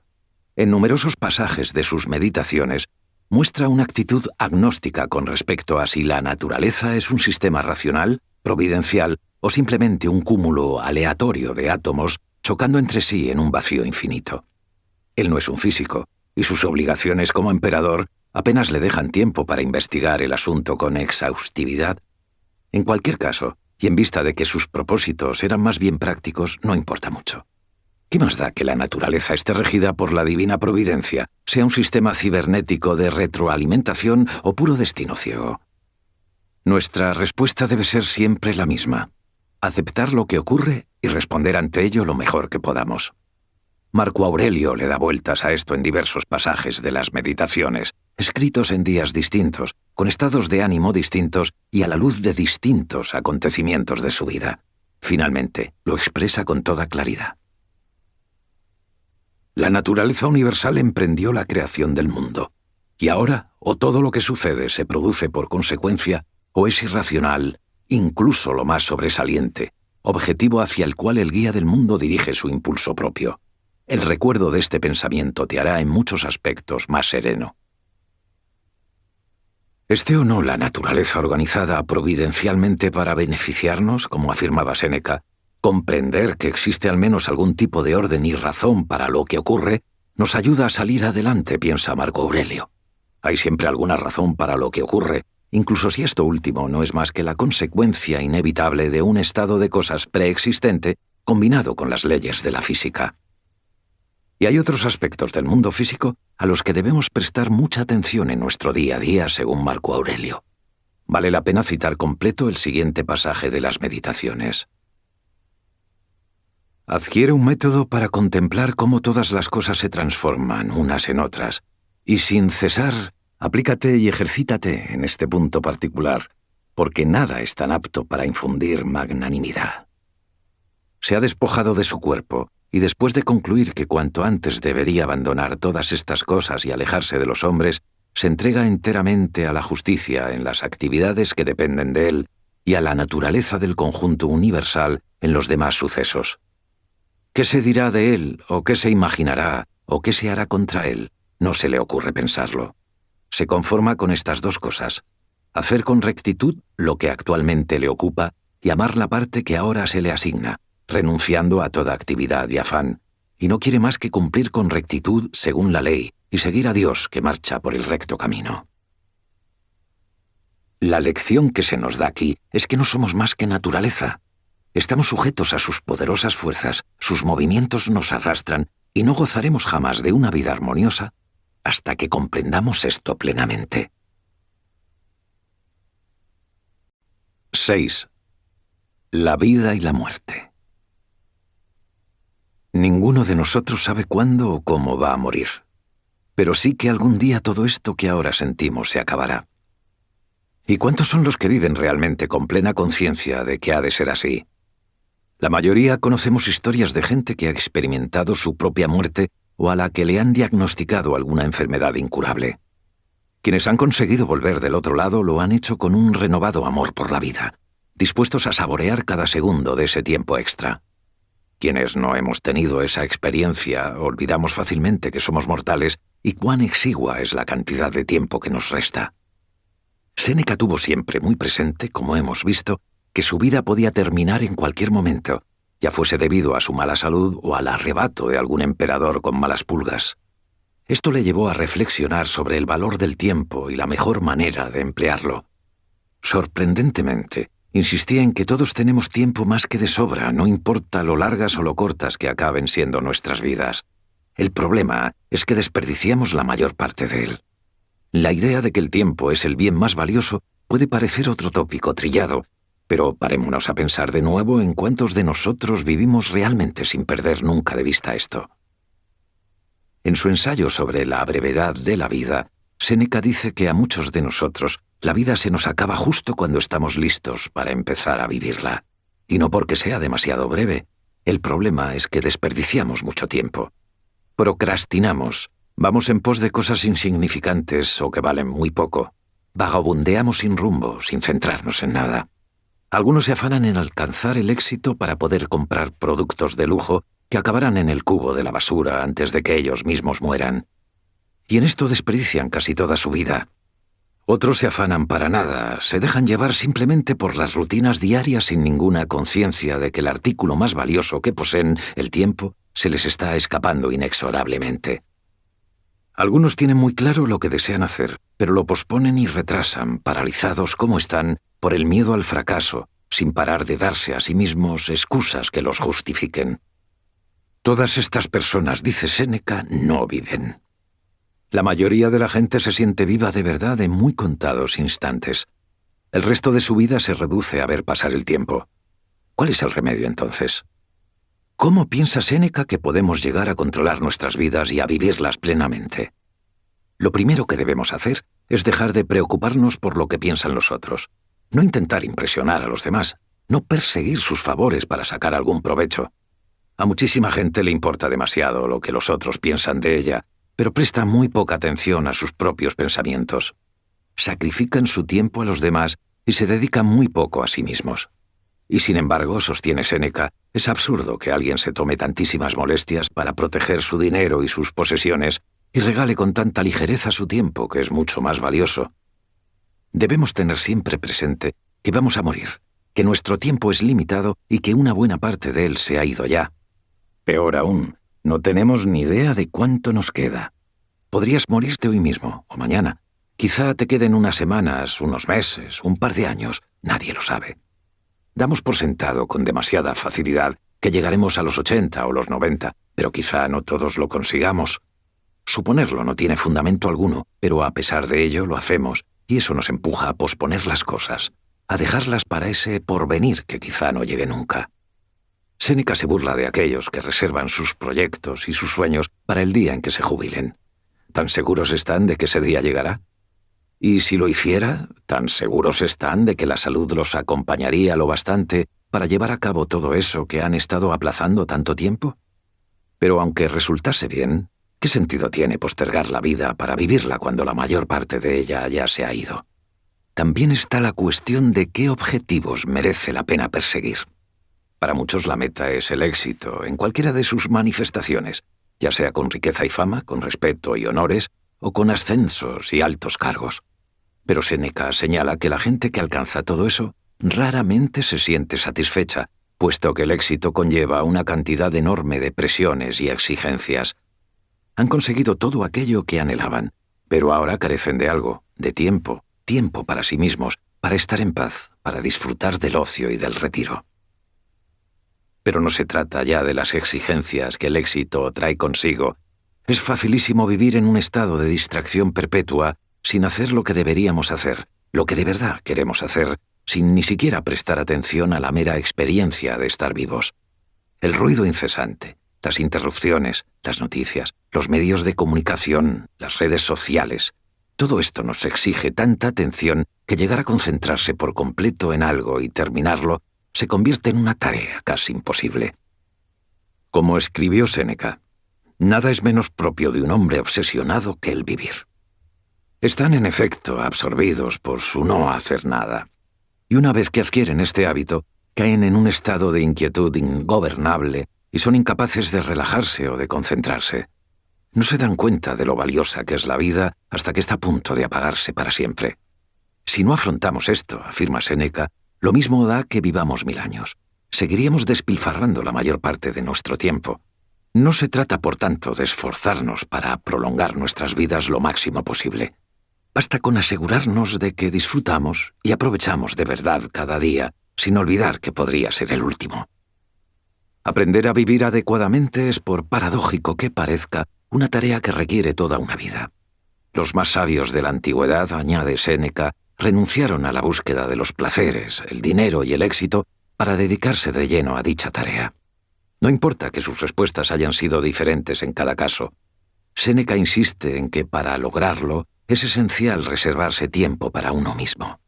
En numerosos pasajes de sus meditaciones, muestra una actitud agnóstica con respecto a si la naturaleza es un sistema racional, providencial o simplemente un cúmulo aleatorio de átomos chocando entre sí en un vacío infinito. Él no es un físico, y sus obligaciones como emperador apenas le dejan tiempo para investigar el asunto con exhaustividad. En cualquier caso, y en vista de que sus propósitos eran más bien prácticos, no importa mucho. ¿Qué más da que la naturaleza esté regida por la divina providencia, sea un sistema cibernético de retroalimentación o puro destino ciego? Nuestra respuesta debe ser siempre la misma: aceptar lo que ocurre y responder ante ello lo mejor que podamos. Marco Aurelio le da vueltas a esto en diversos pasajes de las Meditaciones, escritos en días distintos, con estados de ánimo distintos y a la luz de distintos acontecimientos de su vida. Finalmente, lo expresa con toda claridad. La naturaleza universal emprendió la creación del mundo, y ahora, o todo lo que sucede se produce por consecuencia, o es irracional, incluso lo más sobresaliente, objetivo hacia el cual el guía del mundo dirige su impulso propio. El recuerdo de este pensamiento te hará en muchos aspectos más sereno. Esté o no la naturaleza organizada providencialmente para beneficiarnos, como afirmaba Séneca, comprender que existe al menos algún tipo de orden y razón para lo que ocurre nos ayuda a salir adelante, piensa Marco Aurelio. Hay siempre alguna razón para lo que ocurre, incluso si esto último no es más que la consecuencia inevitable de un estado de cosas preexistente combinado con las leyes de la física. Y hay otros aspectos del mundo físico a los que debemos prestar mucha atención en nuestro día a día, según Marco Aurelio. Vale la pena citar completo el siguiente pasaje de las Meditaciones. Adquiere un método para contemplar cómo todas las cosas se transforman unas en otras, y sin cesar, aplícate y ejercítate en este punto particular, porque nada es tan apto para infundir magnanimidad. Se ha despojado de su cuerpo, y después de concluir que cuanto antes debería abandonar todas estas cosas y alejarse de los hombres, se entrega enteramente a la justicia en las actividades que dependen de él y a la naturaleza del conjunto universal en los demás sucesos. ¿Qué se dirá de él, o qué se imaginará, o qué se hará contra él? No se le ocurre pensarlo. Se conforma con estas dos cosas: hacer con rectitud lo que actualmente le ocupa y amar la parte que ahora se le asigna, renunciando a toda actividad y afán, y no quiere más que cumplir con rectitud según la ley y seguir a Dios que marcha por el recto camino. La lección que se nos da aquí es que no somos más que naturaleza. Estamos sujetos a sus poderosas fuerzas, sus movimientos nos arrastran y no gozaremos jamás de una vida armoniosa hasta que comprendamos esto plenamente. 6. La vida y la muerte. Ninguno de nosotros sabe cuándo o cómo va a morir, pero sí que algún día todo esto que ahora sentimos se acabará. ¿Y cuántos son los que viven realmente con plena conciencia de que ha de ser así? La mayoría conocemos historias de gente que ha experimentado su propia muerte o a la que le han diagnosticado alguna enfermedad incurable. Quienes han conseguido volver del otro lado lo han hecho con un renovado amor por la vida, dispuestos a saborear cada segundo de ese tiempo extra. Quienes no hemos tenido esa experiencia olvidamos fácilmente que somos mortales y cuán exigua es la cantidad de tiempo que nos resta. Séneca tuvo siempre muy presente, como hemos visto, que su vida podía terminar en cualquier momento, ya fuese debido a su mala salud o al arrebato de algún emperador con malas pulgas. Esto le llevó a reflexionar sobre el valor del tiempo y la mejor manera de emplearlo. Sorprendentemente, insistía en que todos tenemos tiempo más que de sobra, no importa lo largas o lo cortas que acaben siendo nuestras vidas. El problema es que desperdiciamos la mayor parte de él. La idea de que el tiempo es el bien más valioso puede parecer otro tópico trillado, pero parémonos a pensar de nuevo en cuántos de nosotros vivimos realmente sin perder nunca de vista esto. En su ensayo sobre la brevedad de la vida, Séneca dice que a muchos de nosotros la vida se nos acaba justo cuando estamos listos para empezar a vivirla. Y no porque sea demasiado breve. El problema es que desperdiciamos mucho tiempo. Procrastinamos, vamos en pos de cosas insignificantes o que valen muy poco. Vagabundeamos sin rumbo, sin centrarnos en nada. Algunos se afanan en alcanzar el éxito para poder comprar productos de lujo que acabarán en el cubo de la basura antes de que ellos mismos mueran. Y en esto desperdician casi toda su vida. Otros se afanan para nada, se dejan llevar simplemente por las rutinas diarias sin ninguna conciencia de que el artículo más valioso que poseen, el tiempo, se les está escapando inexorablemente. Algunos tienen muy claro lo que desean hacer, pero lo posponen y retrasan, paralizados como están por el miedo al fracaso, sin parar de darse a sí mismos excusas que los justifiquen. Todas estas personas, dice Séneca, no viven. La mayoría de la gente se siente viva de verdad en muy contados instantes. El resto de su vida se reduce a ver pasar el tiempo. ¿Cuál es el remedio entonces? ¿Cómo piensa Séneca que podemos llegar a controlar nuestras vidas y a vivirlas plenamente? Lo primero que debemos hacer es dejar de preocuparnos por lo que piensan los otros. No intentar impresionar a los demás, no perseguir sus favores para sacar algún provecho. A muchísima gente le importa demasiado lo que los otros piensan de ella, pero presta muy poca atención a sus propios pensamientos. Sacrifican su tiempo a los demás y se dedican muy poco a sí mismos. Y sin embargo, sostiene Séneca, es absurdo que alguien se tome tantísimas molestias para proteger su dinero y sus posesiones y regale con tanta ligereza su tiempo, que es mucho más valioso. Debemos tener siempre presente que vamos a morir, que nuestro tiempo es limitado y que una buena parte de él se ha ido ya. Peor aún, no tenemos ni idea de cuánto nos queda. Podrías morirte hoy mismo o mañana. Quizá te queden unas semanas, unos meses, un par de años. Nadie lo sabe. Damos por sentado con demasiada facilidad que llegaremos a los 80 o los 90, pero quizá no todos lo consigamos. Suponerlo no tiene fundamento alguno, pero a pesar de ello lo hacemos, y eso nos empuja a posponer las cosas, a dejarlas para ese porvenir que quizá no llegue nunca. Séneca se burla de aquellos que reservan sus proyectos y sus sueños para el día en que se jubilen. ¿Tan seguros están de que ese día llegará? Y si lo hiciera, ¿tan seguros están de que la salud los acompañaría lo bastante para llevar a cabo todo eso que han estado aplazando tanto tiempo? Pero aunque resultase bien, ¿qué sentido tiene postergar la vida para vivirla cuando la mayor parte de ella ya se ha ido? También está la cuestión de qué objetivos merece la pena perseguir. Para muchos la meta es el éxito, en cualquiera de sus manifestaciones, ya sea con riqueza y fama, con respeto y honores, o con ascensos y altos cargos. Pero Séneca señala que la gente que alcanza todo eso raramente se siente satisfecha, puesto que el éxito conlleva una cantidad enorme de presiones y exigencias. Han conseguido todo aquello que anhelaban, pero ahora carecen de algo, de tiempo para sí mismos, para estar en paz, para disfrutar del ocio y del retiro. Pero no se trata ya de las exigencias que el éxito trae consigo. Es facilísimo vivir en un estado de distracción perpetua sin hacer lo que deberíamos hacer, lo que de verdad queremos hacer, sin ni siquiera prestar atención a la mera experiencia de estar vivos. El ruido incesante, las interrupciones, las noticias, los medios de comunicación, las redes sociales, todo esto nos exige tanta atención que llegar a concentrarse por completo en algo y terminarlo se convierte en una tarea casi imposible. Como escribió Séneca, nada es menos propio de un hombre obsesionado que el vivir. Están, en efecto, absorbidos por su no hacer nada. Y una vez que adquieren este hábito, caen en un estado de inquietud ingobernable y son incapaces de relajarse o de concentrarse. No se dan cuenta de lo valiosa que es la vida hasta que está a punto de apagarse para siempre. Si no afrontamos esto, afirma Séneca, lo mismo da que vivamos 1000 años. Seguiríamos despilfarrando la mayor parte de nuestro tiempo. No se trata, por tanto, de esforzarnos para prolongar nuestras vidas lo máximo posible. Basta con asegurarnos de que disfrutamos y aprovechamos de verdad cada día, sin olvidar que podría ser el último. Aprender a vivir adecuadamente es, por paradójico que parezca, una tarea que requiere toda una vida. Los más sabios de la antigüedad, añade Séneca, renunciaron a la búsqueda de los placeres, el dinero y el éxito para dedicarse de lleno a dicha tarea. No importa que sus respuestas hayan sido diferentes en cada caso. Séneca insiste en que para lograrlo es esencial reservarse tiempo para uno mismo.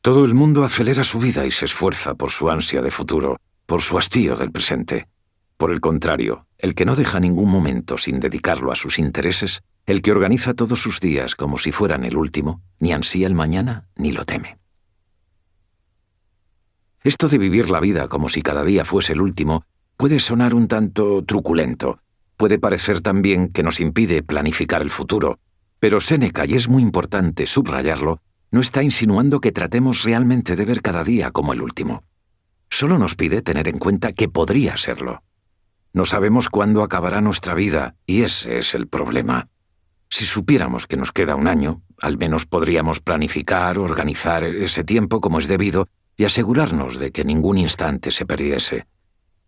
Todo el mundo acelera su vida y se esfuerza por su ansia de futuro, por su hastío del presente. Por el contrario, el que no deja ningún momento sin dedicarlo a sus intereses, el que organiza todos sus días como si fueran el último, ni ansía el mañana ni lo teme. Esto de vivir la vida como si cada día fuese el último puede sonar un tanto truculento, puede parecer también que nos impide planificar el futuro, Pero Séneca, y es muy importante subrayarlo, no está insinuando que tratemos realmente de ver cada día como el último. Solo nos pide tener en cuenta que podría serlo. No sabemos cuándo acabará nuestra vida, y ese es el problema. Si supiéramos que nos queda un año, al menos podríamos planificar, organizar ese tiempo como es debido y asegurarnos de que ningún instante se perdiese.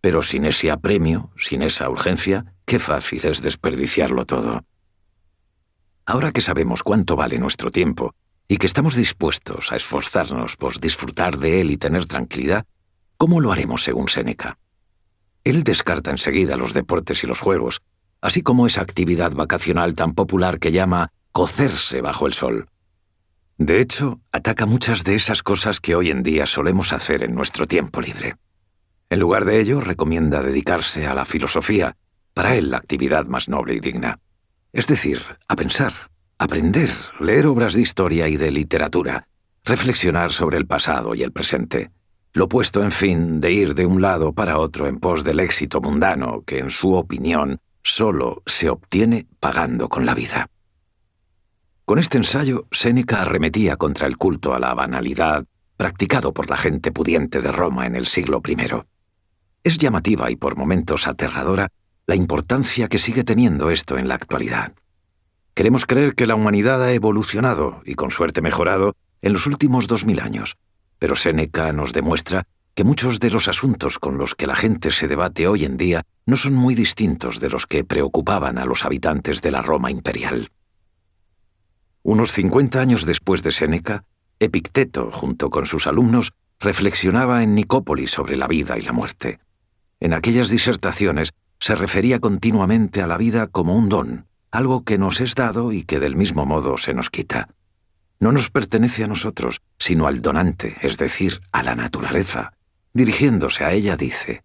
Pero sin ese apremio, sin esa urgencia, qué fácil es desperdiciarlo todo. Ahora que sabemos cuánto vale nuestro tiempo y que estamos dispuestos a esforzarnos por disfrutar de él y tener tranquilidad, ¿cómo lo haremos según Séneca? Él descarta enseguida los deportes y los juegos, así como esa actividad vacacional tan popular que llama cocerse bajo el sol. De hecho, ataca muchas de esas cosas que hoy en día solemos hacer en nuestro tiempo libre. En lugar de ello, recomienda dedicarse a la filosofía, para él la actividad más noble y digna. Es decir, a pensar, aprender, leer obras de historia y de literatura, reflexionar sobre el pasado y el presente. Lo opuesto, en fin, de ir de un lado para otro en pos del éxito mundano que, en su opinión, solo se obtiene pagando con la vida. Con este ensayo, Séneca arremetía contra el culto a la banalidad practicado por la gente pudiente de Roma en el siglo I. Es llamativa y por momentos aterradora la importancia que sigue teniendo esto en la actualidad. Queremos creer que la humanidad ha evolucionado, y con suerte mejorado, en los últimos 2000 años, pero Séneca nos demuestra que muchos de los asuntos con los que la gente se debate hoy en día no son muy distintos de los que preocupaban a los habitantes de la Roma imperial. Unos 50 años después de Séneca, Epicteto, junto con sus alumnos, reflexionaba en Nicópolis sobre la vida y la muerte. En aquellas disertaciones se refería continuamente a la vida como un don, algo que nos es dado y que del mismo modo se nos quita. No nos pertenece a nosotros, sino al donante, es decir, a la naturaleza. Dirigiéndose a ella dice: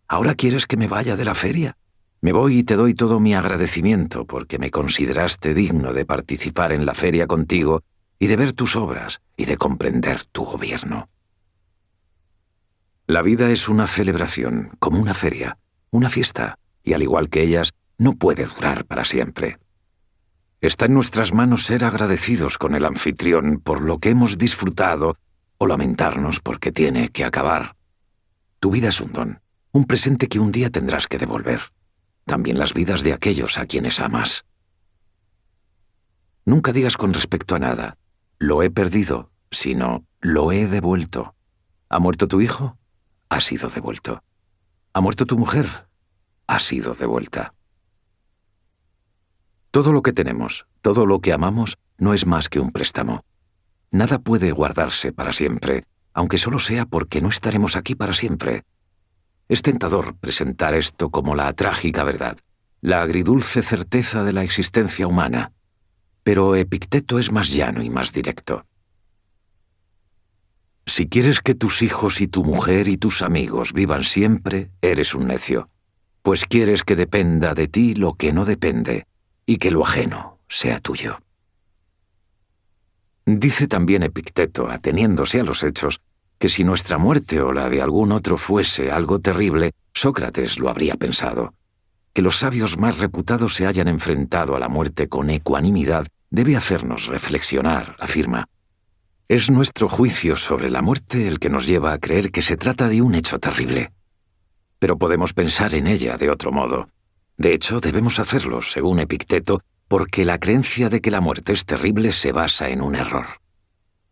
¿ahora quieres que me vaya de la feria? Me voy y te doy todo mi agradecimiento porque me consideraste digno de participar en la feria contigo y de ver tus obras y de comprender tu gobierno. La vida es una celebración, como una feria, una fiesta, y al igual que ellas, no puede durar para siempre. Está en nuestras manos ser agradecidos con el anfitrión por lo que hemos disfrutado o lamentarnos porque tiene que acabar. Tu vida es un don, un presente que un día tendrás que devolver. También las vidas de aquellos a quienes amas. Nunca digas con respecto a nada, lo he perdido, sino lo he devuelto. ¿Ha muerto tu hijo? Ha sido devuelto. ¿Ha muerto tu mujer? Ha sido devuelta. Todo lo que tenemos, todo lo que amamos, no es más que un préstamo. Nada puede guardarse para siempre, aunque solo sea porque no estaremos aquí para siempre. Es tentador presentar esto como la trágica verdad, la agridulce certeza de la existencia humana, pero Epicteto es más llano y más directo. Si quieres que tus hijos y tu mujer y tus amigos vivan siempre, eres un necio, pues quieres que dependa de ti lo que no depende, y que lo ajeno sea tuyo. Dice también Epicteto, ateniéndose a los hechos, que si nuestra muerte o la de algún otro fuese algo terrible, Sócrates lo habría pensado. Que los sabios más reputados se hayan enfrentado a la muerte con ecuanimidad debe hacernos reflexionar, afirma. Es nuestro juicio sobre la muerte el que nos lleva a creer que se trata de un hecho terrible. Pero podemos pensar en ella de otro modo. De hecho, debemos hacerlo, según Epicteto, porque la creencia de que la muerte es terrible se basa en un error.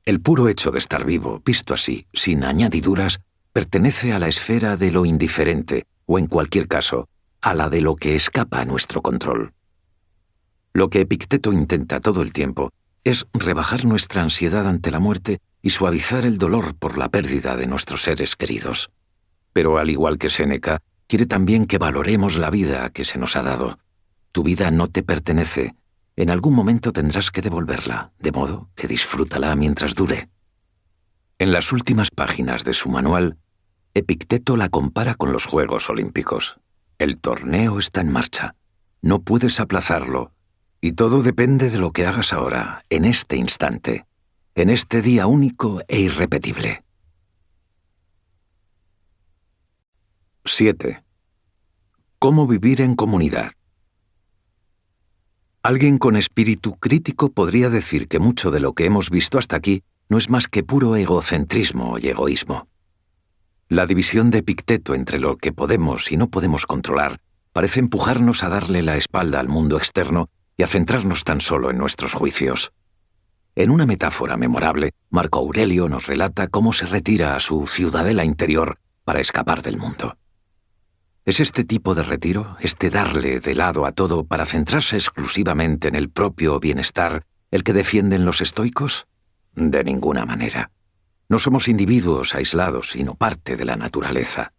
El puro hecho de estar vivo, visto así, sin añadiduras, pertenece a la esfera de lo indiferente, o en cualquier caso, a la de lo que escapa a nuestro control. Lo que Epicteto intenta todo el tiempo es rebajar nuestra ansiedad ante la muerte y suavizar el dolor por la pérdida de nuestros seres queridos. Pero al igual que Séneca, quiere también que valoremos la vida que se nos ha dado. Tu vida no te pertenece. En algún momento tendrás que devolverla, de modo que disfrútala mientras dure. En las últimas páginas de su manual, Epicteto la compara con los Juegos Olímpicos. El torneo está en marcha. No puedes aplazarlo. Y todo depende de lo que hagas ahora, en este instante, en este día único e irrepetible. 7. ¿Cómo vivir en comunidad? Alguien con espíritu crítico podría decir que mucho de lo que hemos visto hasta aquí no es más que puro egocentrismo y egoísmo. La división de Epicteto entre lo que podemos y no podemos controlar parece empujarnos a darle la espalda al mundo externo y a centrarnos tan solo en nuestros juicios. En una metáfora memorable, Marco Aurelio nos relata cómo se retira a su ciudadela interior para escapar del mundo. ¿Es este tipo de retiro, este darle de lado a todo para centrarse exclusivamente en el propio bienestar, el que defienden los estoicos? De ninguna manera. No somos individuos aislados, sino parte de la naturaleza.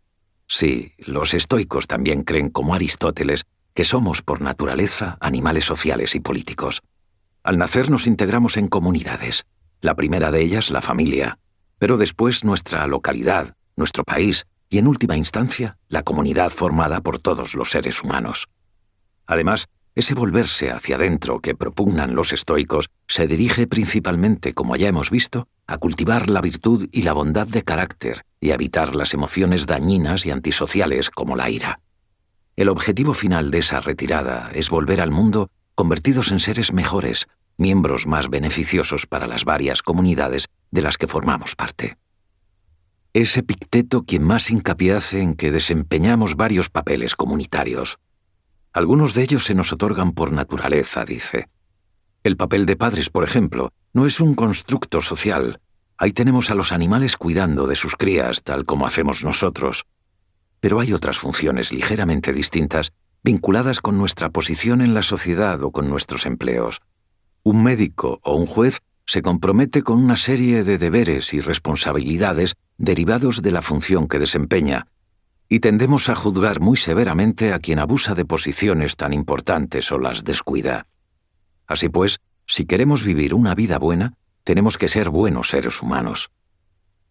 Sí, los estoicos también creen, como Aristóteles, que somos por naturaleza animales sociales y políticos. Al nacer nos integramos en comunidades. La primera de ellas, la familia, pero después nuestra localidad, nuestro país, y en última instancia, la comunidad formada por todos los seres humanos. Además, ese volverse hacia adentro que propugnan los estoicos se dirige principalmente, como ya hemos visto, a cultivar la virtud y la bondad de carácter y a evitar las emociones dañinas y antisociales como la ira. El objetivo final de esa retirada es volver al mundo convertidos en seres mejores, miembros más beneficiosos para las varias comunidades de las que formamos parte. Es Epicteto quien más hincapié hace en que desempeñamos varios papeles comunitarios. Algunos de ellos se nos otorgan por naturaleza, dice. El papel de padres, por ejemplo, no es un constructo social. Ahí tenemos a los animales cuidando de sus crías, tal como hacemos nosotros. Pero hay otras funciones ligeramente distintas, vinculadas con nuestra posición en la sociedad o con nuestros empleos. Un médico o un juez se compromete con una serie de deberes y responsabilidades derivados de la función que desempeña, y tendemos a juzgar muy severamente a quien abusa de posiciones tan importantes o las descuida. Así pues, si queremos vivir una vida buena, tenemos que ser buenos seres humanos.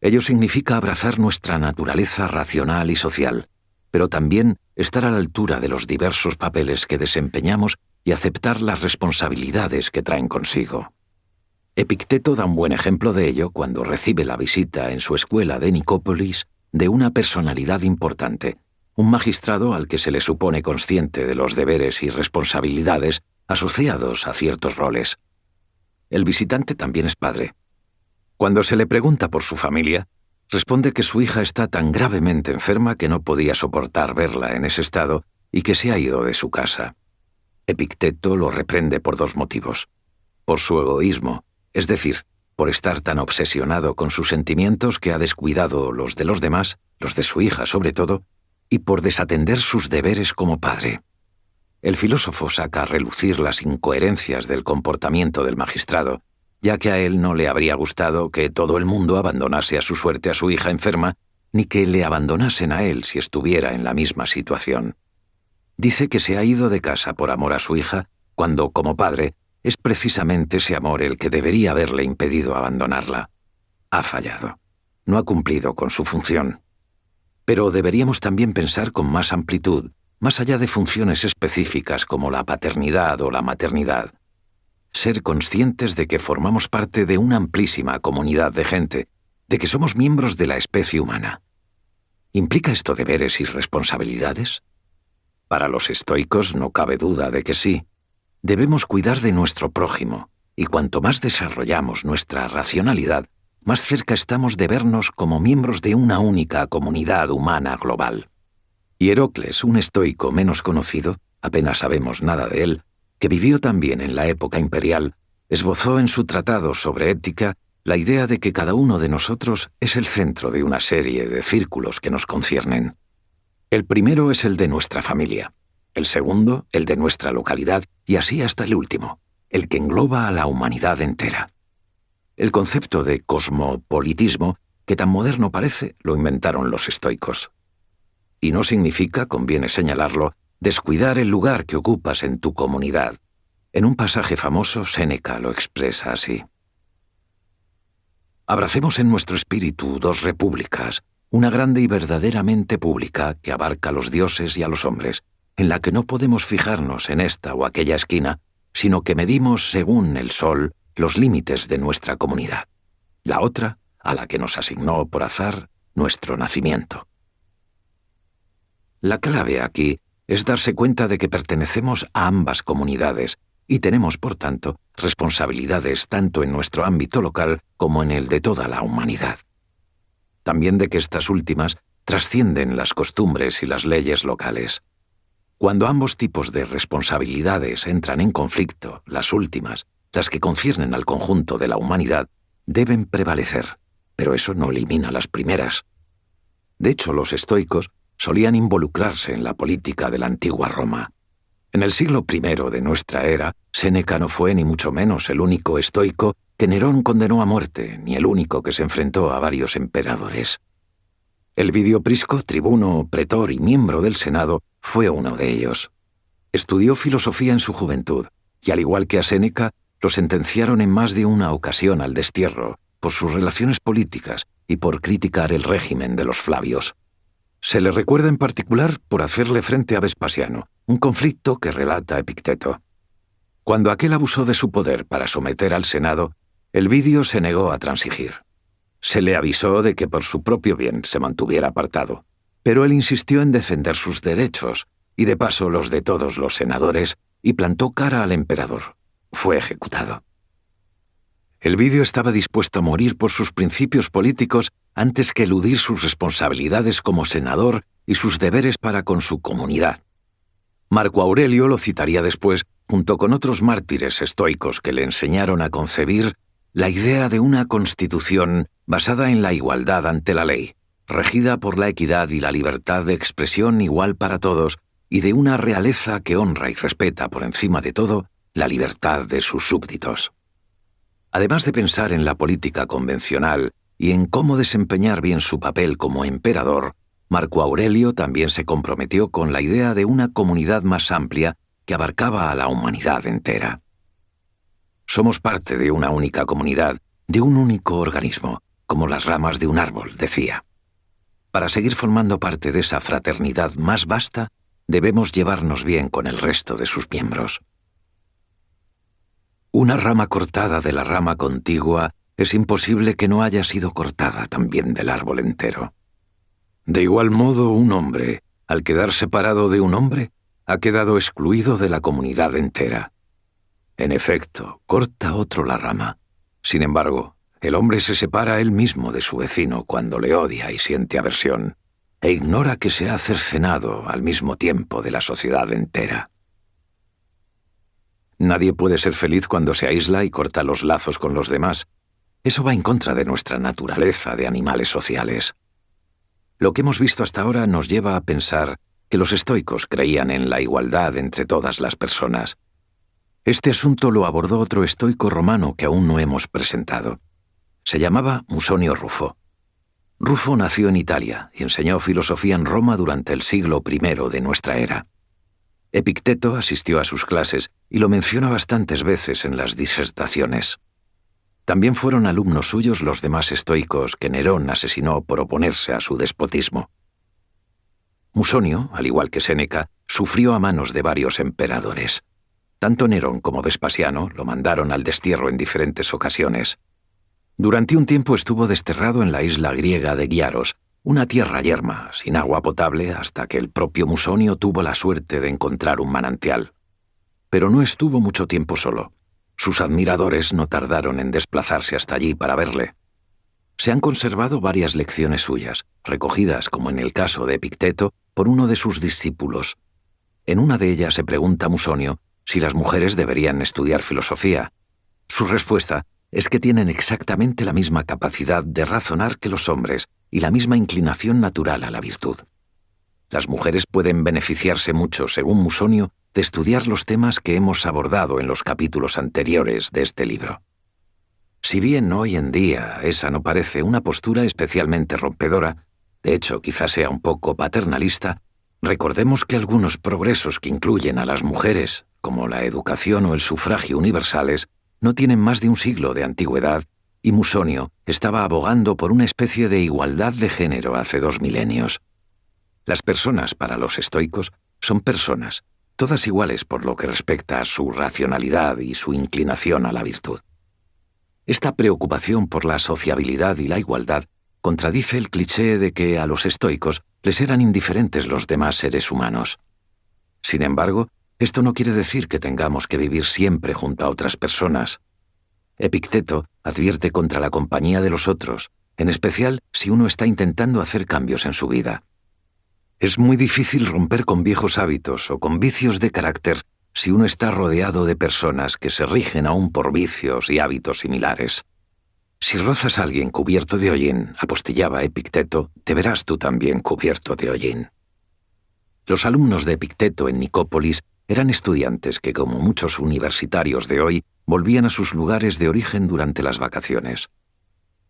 Ello significa abrazar nuestra naturaleza racional y social, pero también estar a la altura de los diversos papeles que desempeñamos y aceptar las responsabilidades que traen consigo. Epicteto da un buen ejemplo de ello cuando recibe la visita en su escuela de Nicópolis de una personalidad importante, un magistrado al que se le supone consciente de los deberes y responsabilidades asociados a ciertos roles. El visitante también es padre. Cuando se le pregunta por su familia, responde que su hija está tan gravemente enferma que no podía soportar verla en ese estado y que se ha ido de su casa. Epicteto lo reprende por dos motivos: por su egoísmo, es decir, por estar tan obsesionado con sus sentimientos que ha descuidado los de los demás, los de su hija sobre todo, y por desatender sus deberes como padre. El filósofo saca a relucir las incoherencias del comportamiento del magistrado, ya que a él no le habría gustado que todo el mundo abandonase a su suerte a su hija enferma, ni que le abandonasen a él si estuviera en la misma situación. Dice que se ha ido de casa por amor a su hija, cuando, como padre, es precisamente ese amor el que debería haberle impedido abandonarla. Ha fallado. No ha cumplido con su función. Pero deberíamos también pensar con más amplitud, más allá de funciones específicas como la paternidad o la maternidad. Ser conscientes de que formamos parte de una amplísima comunidad de gente, de que somos miembros de la especie humana. ¿Implica esto deberes y responsabilidades? Para los estoicos no cabe duda de que sí. Debemos cuidar de nuestro prójimo, y cuanto más desarrollamos nuestra racionalidad, más cerca estamos de vernos como miembros de una única comunidad humana global. Hierocles, un estoico menos conocido, apenas sabemos nada de él, que vivió también en la época imperial, esbozó en su tratado sobre ética la idea de que cada uno de nosotros es el centro de una serie de círculos que nos conciernen. El primero es el de nuestra familia, el segundo el de nuestra localidad y así hasta el último, el que engloba a la humanidad entera. El concepto de cosmopolitismo, que tan moderno parece, lo inventaron los estoicos. Y no significa, conviene señalarlo, descuidar el lugar que ocupas en tu comunidad. En un pasaje famoso, Séneca lo expresa así. Abracemos en nuestro espíritu dos repúblicas, una grande y verdaderamente pública que abarca a los dioses y a los hombres, en la que no podemos fijarnos en esta o aquella esquina, sino que medimos según el sol los límites de nuestra comunidad. La otra, a la que nos asignó por azar nuestro nacimiento. La clave aquí es darse cuenta de que pertenecemos a ambas comunidades y tenemos, por tanto, responsabilidades tanto en nuestro ámbito local como en el de toda la humanidad. También de que estas últimas trascienden las costumbres y las leyes locales. Cuando ambos tipos de responsabilidades entran en conflicto, las últimas, las que conciernen al conjunto de la humanidad, deben prevalecer, pero eso no elimina las primeras. De hecho, los estoicos solían involucrarse en la política de la antigua Roma. En el siglo I de nuestra era, Séneca no fue ni mucho menos el único estoico que Nerón condenó a muerte, ni el único que se enfrentó a varios emperadores. Elvidio Prisco, tribuno, pretor y miembro del Senado, fue uno de ellos. Estudió filosofía en su juventud, y al igual que a Séneca, lo sentenciaron en más de una ocasión al destierro por sus relaciones políticas y por criticar el régimen de los Flavios. Se le recuerda en particular por hacerle frente a Vespasiano, un conflicto que relata Epicteto. Cuando aquel abusó de su poder para someter al Senado, Elvidio se negó a transigir. Se le avisó de que por su propio bien se mantuviera apartado, pero él insistió en defender sus derechos y de paso los de todos los senadores y plantó cara al emperador. Fue ejecutado. Elvidio estaba dispuesto a morir por sus principios políticos antes que eludir sus responsabilidades como senador y sus deberes para con su comunidad. Marco Aurelio lo citaría después, junto con otros mártires estoicos que le enseñaron a concebir la idea de una constitución basada en la igualdad ante la ley, regida por la equidad y la libertad de expresión igual para todos, y de una realeza que honra y respeta por encima de todo la libertad de sus súbditos. Además de pensar en la política convencional y en cómo desempeñar bien su papel como emperador, Marco Aurelio también se comprometió con la idea de una comunidad más amplia que abarcaba a la humanidad entera. Somos parte de una única comunidad, de un único organismo, como las ramas de un árbol, decía. Para seguir formando parte de esa fraternidad más vasta, debemos llevarnos bien con el resto de sus miembros. Una rama cortada de la rama contigua es imposible que no haya sido cortada también del árbol entero. De igual modo, un hombre, al quedar separado de un hombre, ha quedado excluido de la comunidad entera. En efecto, corta otro la rama. Sin embargo, el hombre se separa él mismo de su vecino cuando le odia y siente aversión, e ignora que se ha cercenado al mismo tiempo de la sociedad entera. Nadie puede ser feliz cuando se aísla y corta los lazos con los demás. Eso va en contra de nuestra naturaleza de animales sociales. Lo que hemos visto hasta ahora nos lleva a pensar que los estoicos creían en la igualdad entre todas las personas. Este asunto lo abordó otro estoico romano que aún no hemos presentado. Se llamaba Musonio Rufo. Rufo nació en Italia y enseñó filosofía en Roma durante el siglo I de nuestra era. Epicteto asistió a sus clases y lo menciona bastantes veces en las disertaciones. También fueron alumnos suyos los demás estoicos que Nerón asesinó por oponerse a su despotismo. Musonio, al igual que Séneca, sufrió a manos de varios emperadores. Tanto Nerón como Vespasiano lo mandaron al destierro en diferentes ocasiones. Durante un tiempo estuvo desterrado en la isla griega de Giaros, una tierra yerma, sin agua potable, hasta que el propio Musonio tuvo la suerte de encontrar un manantial. Pero no estuvo mucho tiempo solo. Sus admiradores no tardaron en desplazarse hasta allí para verle. Se han conservado varias lecciones suyas, recogidas, como en el caso de Epicteto, por uno de sus discípulos. En una de ellas se pregunta a Musonio si las mujeres deberían estudiar filosofía. Su respuesta es que tienen exactamente la misma capacidad de razonar que los hombres y la misma inclinación natural a la virtud. Las mujeres pueden beneficiarse mucho, según Musonio, de estudiar los temas que hemos abordado en los capítulos anteriores de este libro. Si bien hoy en día esa no parece una postura especialmente rompedora, de hecho quizás sea un poco paternalista, recordemos que algunos progresos que incluyen a las mujeres, como la educación o el sufragio universales, no tienen más de un siglo de antigüedad, y Musonio estaba abogando por una especie de igualdad de género hace 2 milenios. Las personas, para los estoicos, son personas, todas iguales por lo que respecta a su racionalidad y su inclinación a la virtud. Esta preocupación por la sociabilidad y la igualdad contradice el cliché de que a los estoicos les eran indiferentes los demás seres humanos. Sin embargo, Esto no quiere decir que tengamos que vivir siempre junto a otras personas. Epicteto advierte contra la compañía de los otros, en especial si uno está intentando hacer cambios en su vida. Es muy difícil romper con viejos hábitos o con vicios de carácter si uno está rodeado de personas que se rigen aún por vicios y hábitos similares. Si rozas a alguien cubierto de hollín, apostillaba Epicteto, te verás tú también cubierto de hollín. Los alumnos de Epicteto en Nicópolis eran estudiantes que, como muchos universitarios de hoy, volvían a sus lugares de origen durante las vacaciones.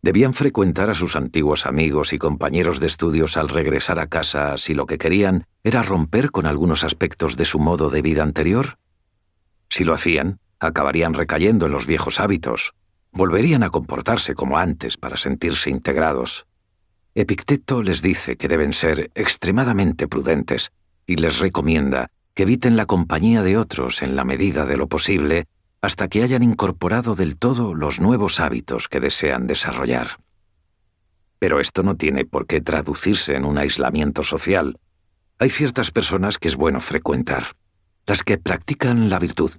Debían frecuentar a sus antiguos amigos y compañeros de estudios al regresar a casa si lo que querían era romper con algunos aspectos de su modo de vida anterior. Si lo hacían, acabarían recayendo en los viejos hábitos. Volverían a comportarse como antes para sentirse integrados. Epicteto les dice que deben ser extremadamente prudentes y les recomienda que eviten la compañía de otros en la medida de lo posible hasta que hayan incorporado del todo los nuevos hábitos que desean desarrollar. Pero esto no tiene por qué traducirse en un aislamiento social. Hay ciertas personas que es bueno frecuentar, las que practican la virtud,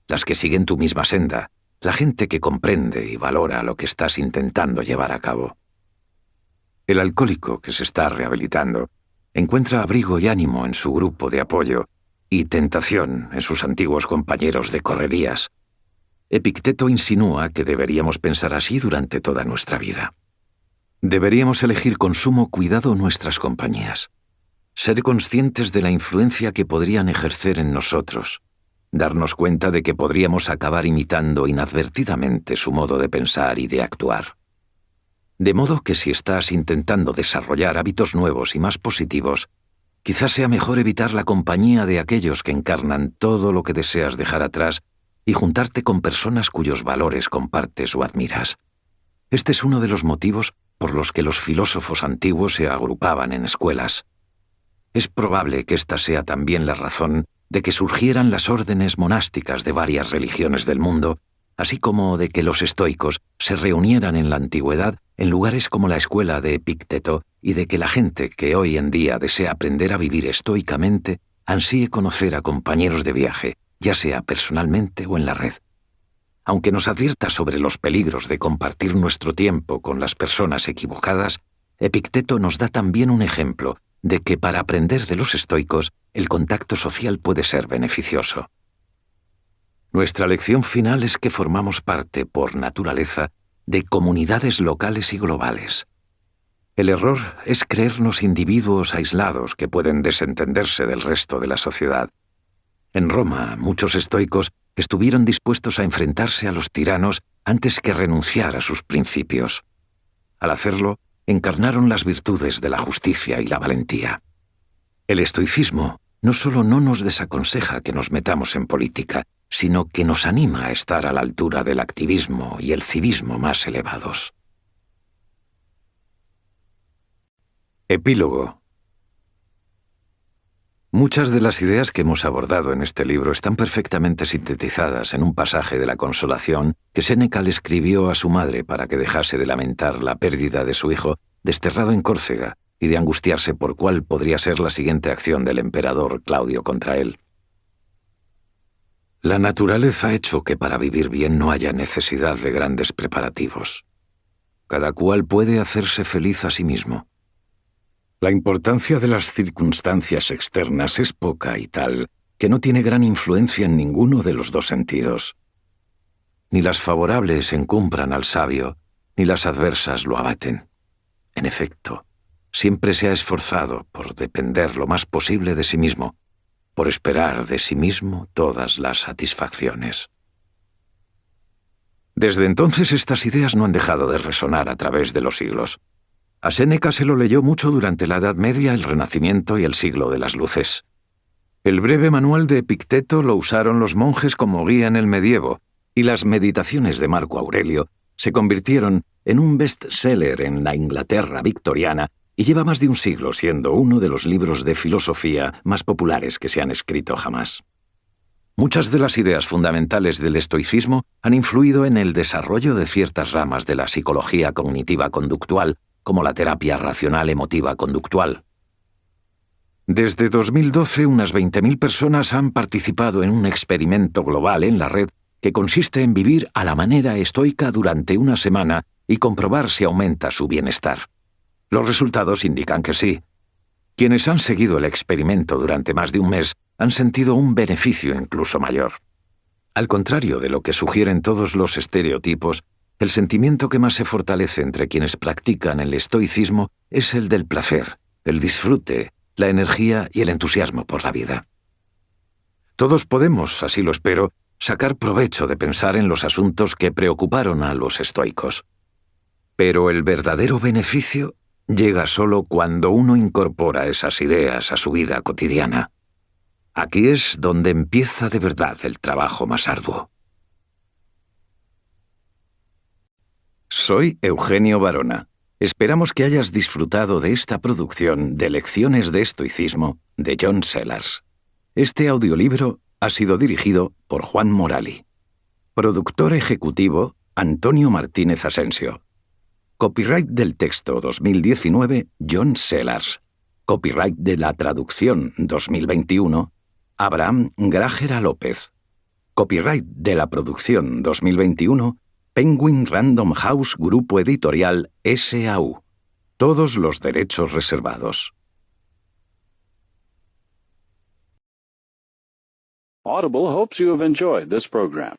las que siguen tu misma senda, la gente que comprende y valora lo que estás intentando llevar a cabo. El alcohólico que se está rehabilitando encuentra abrigo y ánimo en su grupo de apoyo y tentación en sus antiguos compañeros de correrías. Epicteto insinúa que deberíamos pensar así durante toda nuestra vida. Deberíamos elegir con sumo cuidado nuestras compañías, ser conscientes de la influencia que podrían ejercer en nosotros, darnos cuenta de que podríamos acabar imitando inadvertidamente su modo de pensar y de actuar. De modo que si estás intentando desarrollar hábitos nuevos y más positivos, quizás sea mejor evitar la compañía de aquellos que encarnan todo lo que deseas dejar atrás y juntarte con personas cuyos valores compartes o admiras. Este es uno de los motivos por los que los filósofos antiguos se agrupaban en escuelas. Es probable que esta sea también la razón de que surgieran las órdenes monásticas de varias religiones del mundo, así como de que los estoicos se reunieran en la antigüedad en lugares como la escuela de Epicteto y de que la gente que hoy en día desea aprender a vivir estoicamente ansíe conocer a compañeros de viaje, ya sea personalmente o en la red. Aunque nos advierta sobre los peligros de compartir nuestro tiempo con las personas equivocadas, Epicteto nos da también un ejemplo de que para aprender de los estoicos el contacto social puede ser beneficioso. Nuestra lección final es que formamos parte, por naturaleza, de comunidades locales y globales. El error es creernos individuos aislados que pueden desentenderse del resto de la sociedad. En Roma, muchos estoicos estuvieron dispuestos a enfrentarse a los tiranos antes que renunciar a sus principios. Al hacerlo, encarnaron las virtudes de la justicia y la valentía. El estoicismo no solo no nos desaconseja que nos metamos en política, sino que nos anima a estar a la altura del activismo y el civismo más elevados. Epílogo. Muchas de las ideas que hemos abordado en este libro están perfectamente sintetizadas en un pasaje de la Consolación que Séneca le escribió a su madre para que dejase de lamentar la pérdida de su hijo desterrado en Córcega y de angustiarse por cuál podría ser la siguiente acción del emperador Claudio contra él. La naturaleza ha hecho que para vivir bien no haya necesidad de grandes preparativos. Cada cual puede hacerse feliz a sí mismo. La importancia de las circunstancias externas es poca y tal que no tiene gran influencia en ninguno de los dos sentidos. Ni las favorables encumbran al sabio, ni las adversas lo abaten. En efecto, siempre se ha esforzado por depender lo más posible de sí mismo, por esperar de sí mismo todas las satisfacciones. Desde entonces estas ideas no han dejado de resonar a través de los siglos. A Séneca se lo leyó mucho durante la Edad Media, el Renacimiento y el siglo de las Luces. El breve manual de Epicteto lo usaron los monjes como guía en el medievo, y las meditaciones de Marco Aurelio se convirtieron en un bestseller en la Inglaterra victoriana y lleva más de un siglo siendo uno de los libros de filosofía más populares que se han escrito jamás. Muchas de las ideas fundamentales del estoicismo han influido en el desarrollo de ciertas ramas de la psicología cognitiva conductual, como la terapia racional emotiva conductual. Desde 2012, unas 20.000 personas han participado en un experimento global en la red que consiste en vivir a la manera estoica durante una semana y comprobar si aumenta su bienestar. Los resultados indican que sí. Quienes han seguido el experimento durante más de un mes han sentido un beneficio incluso mayor. Al contrario de lo que sugieren todos los estereotipos, el sentimiento que más se fortalece entre quienes practican el estoicismo es el del placer, el disfrute, la energía y el entusiasmo por la vida. Todos podemos, así lo espero, sacar provecho de pensar en los asuntos que preocuparon a los estoicos. Pero el verdadero beneficio llega solo cuando uno incorpora esas ideas a su vida cotidiana. Aquí es donde empieza de verdad el trabajo más arduo. Soy Eugenio Barona. Esperamos que hayas disfrutado de esta producción de Lecciones de Estoicismo de John Sellars. Este audiolibro ha sido dirigido por Juan Morali. Productor ejecutivo, Antonio Martínez Asensio. Copyright del texto 2019, John Sellars. Copyright de la traducción 2021, Abraham Grájera López. Copyright de la producción 2021, Penguin Random House Grupo Editorial S.A.U. Todos los derechos reservados.
Audible hopes you have enjoyed this program.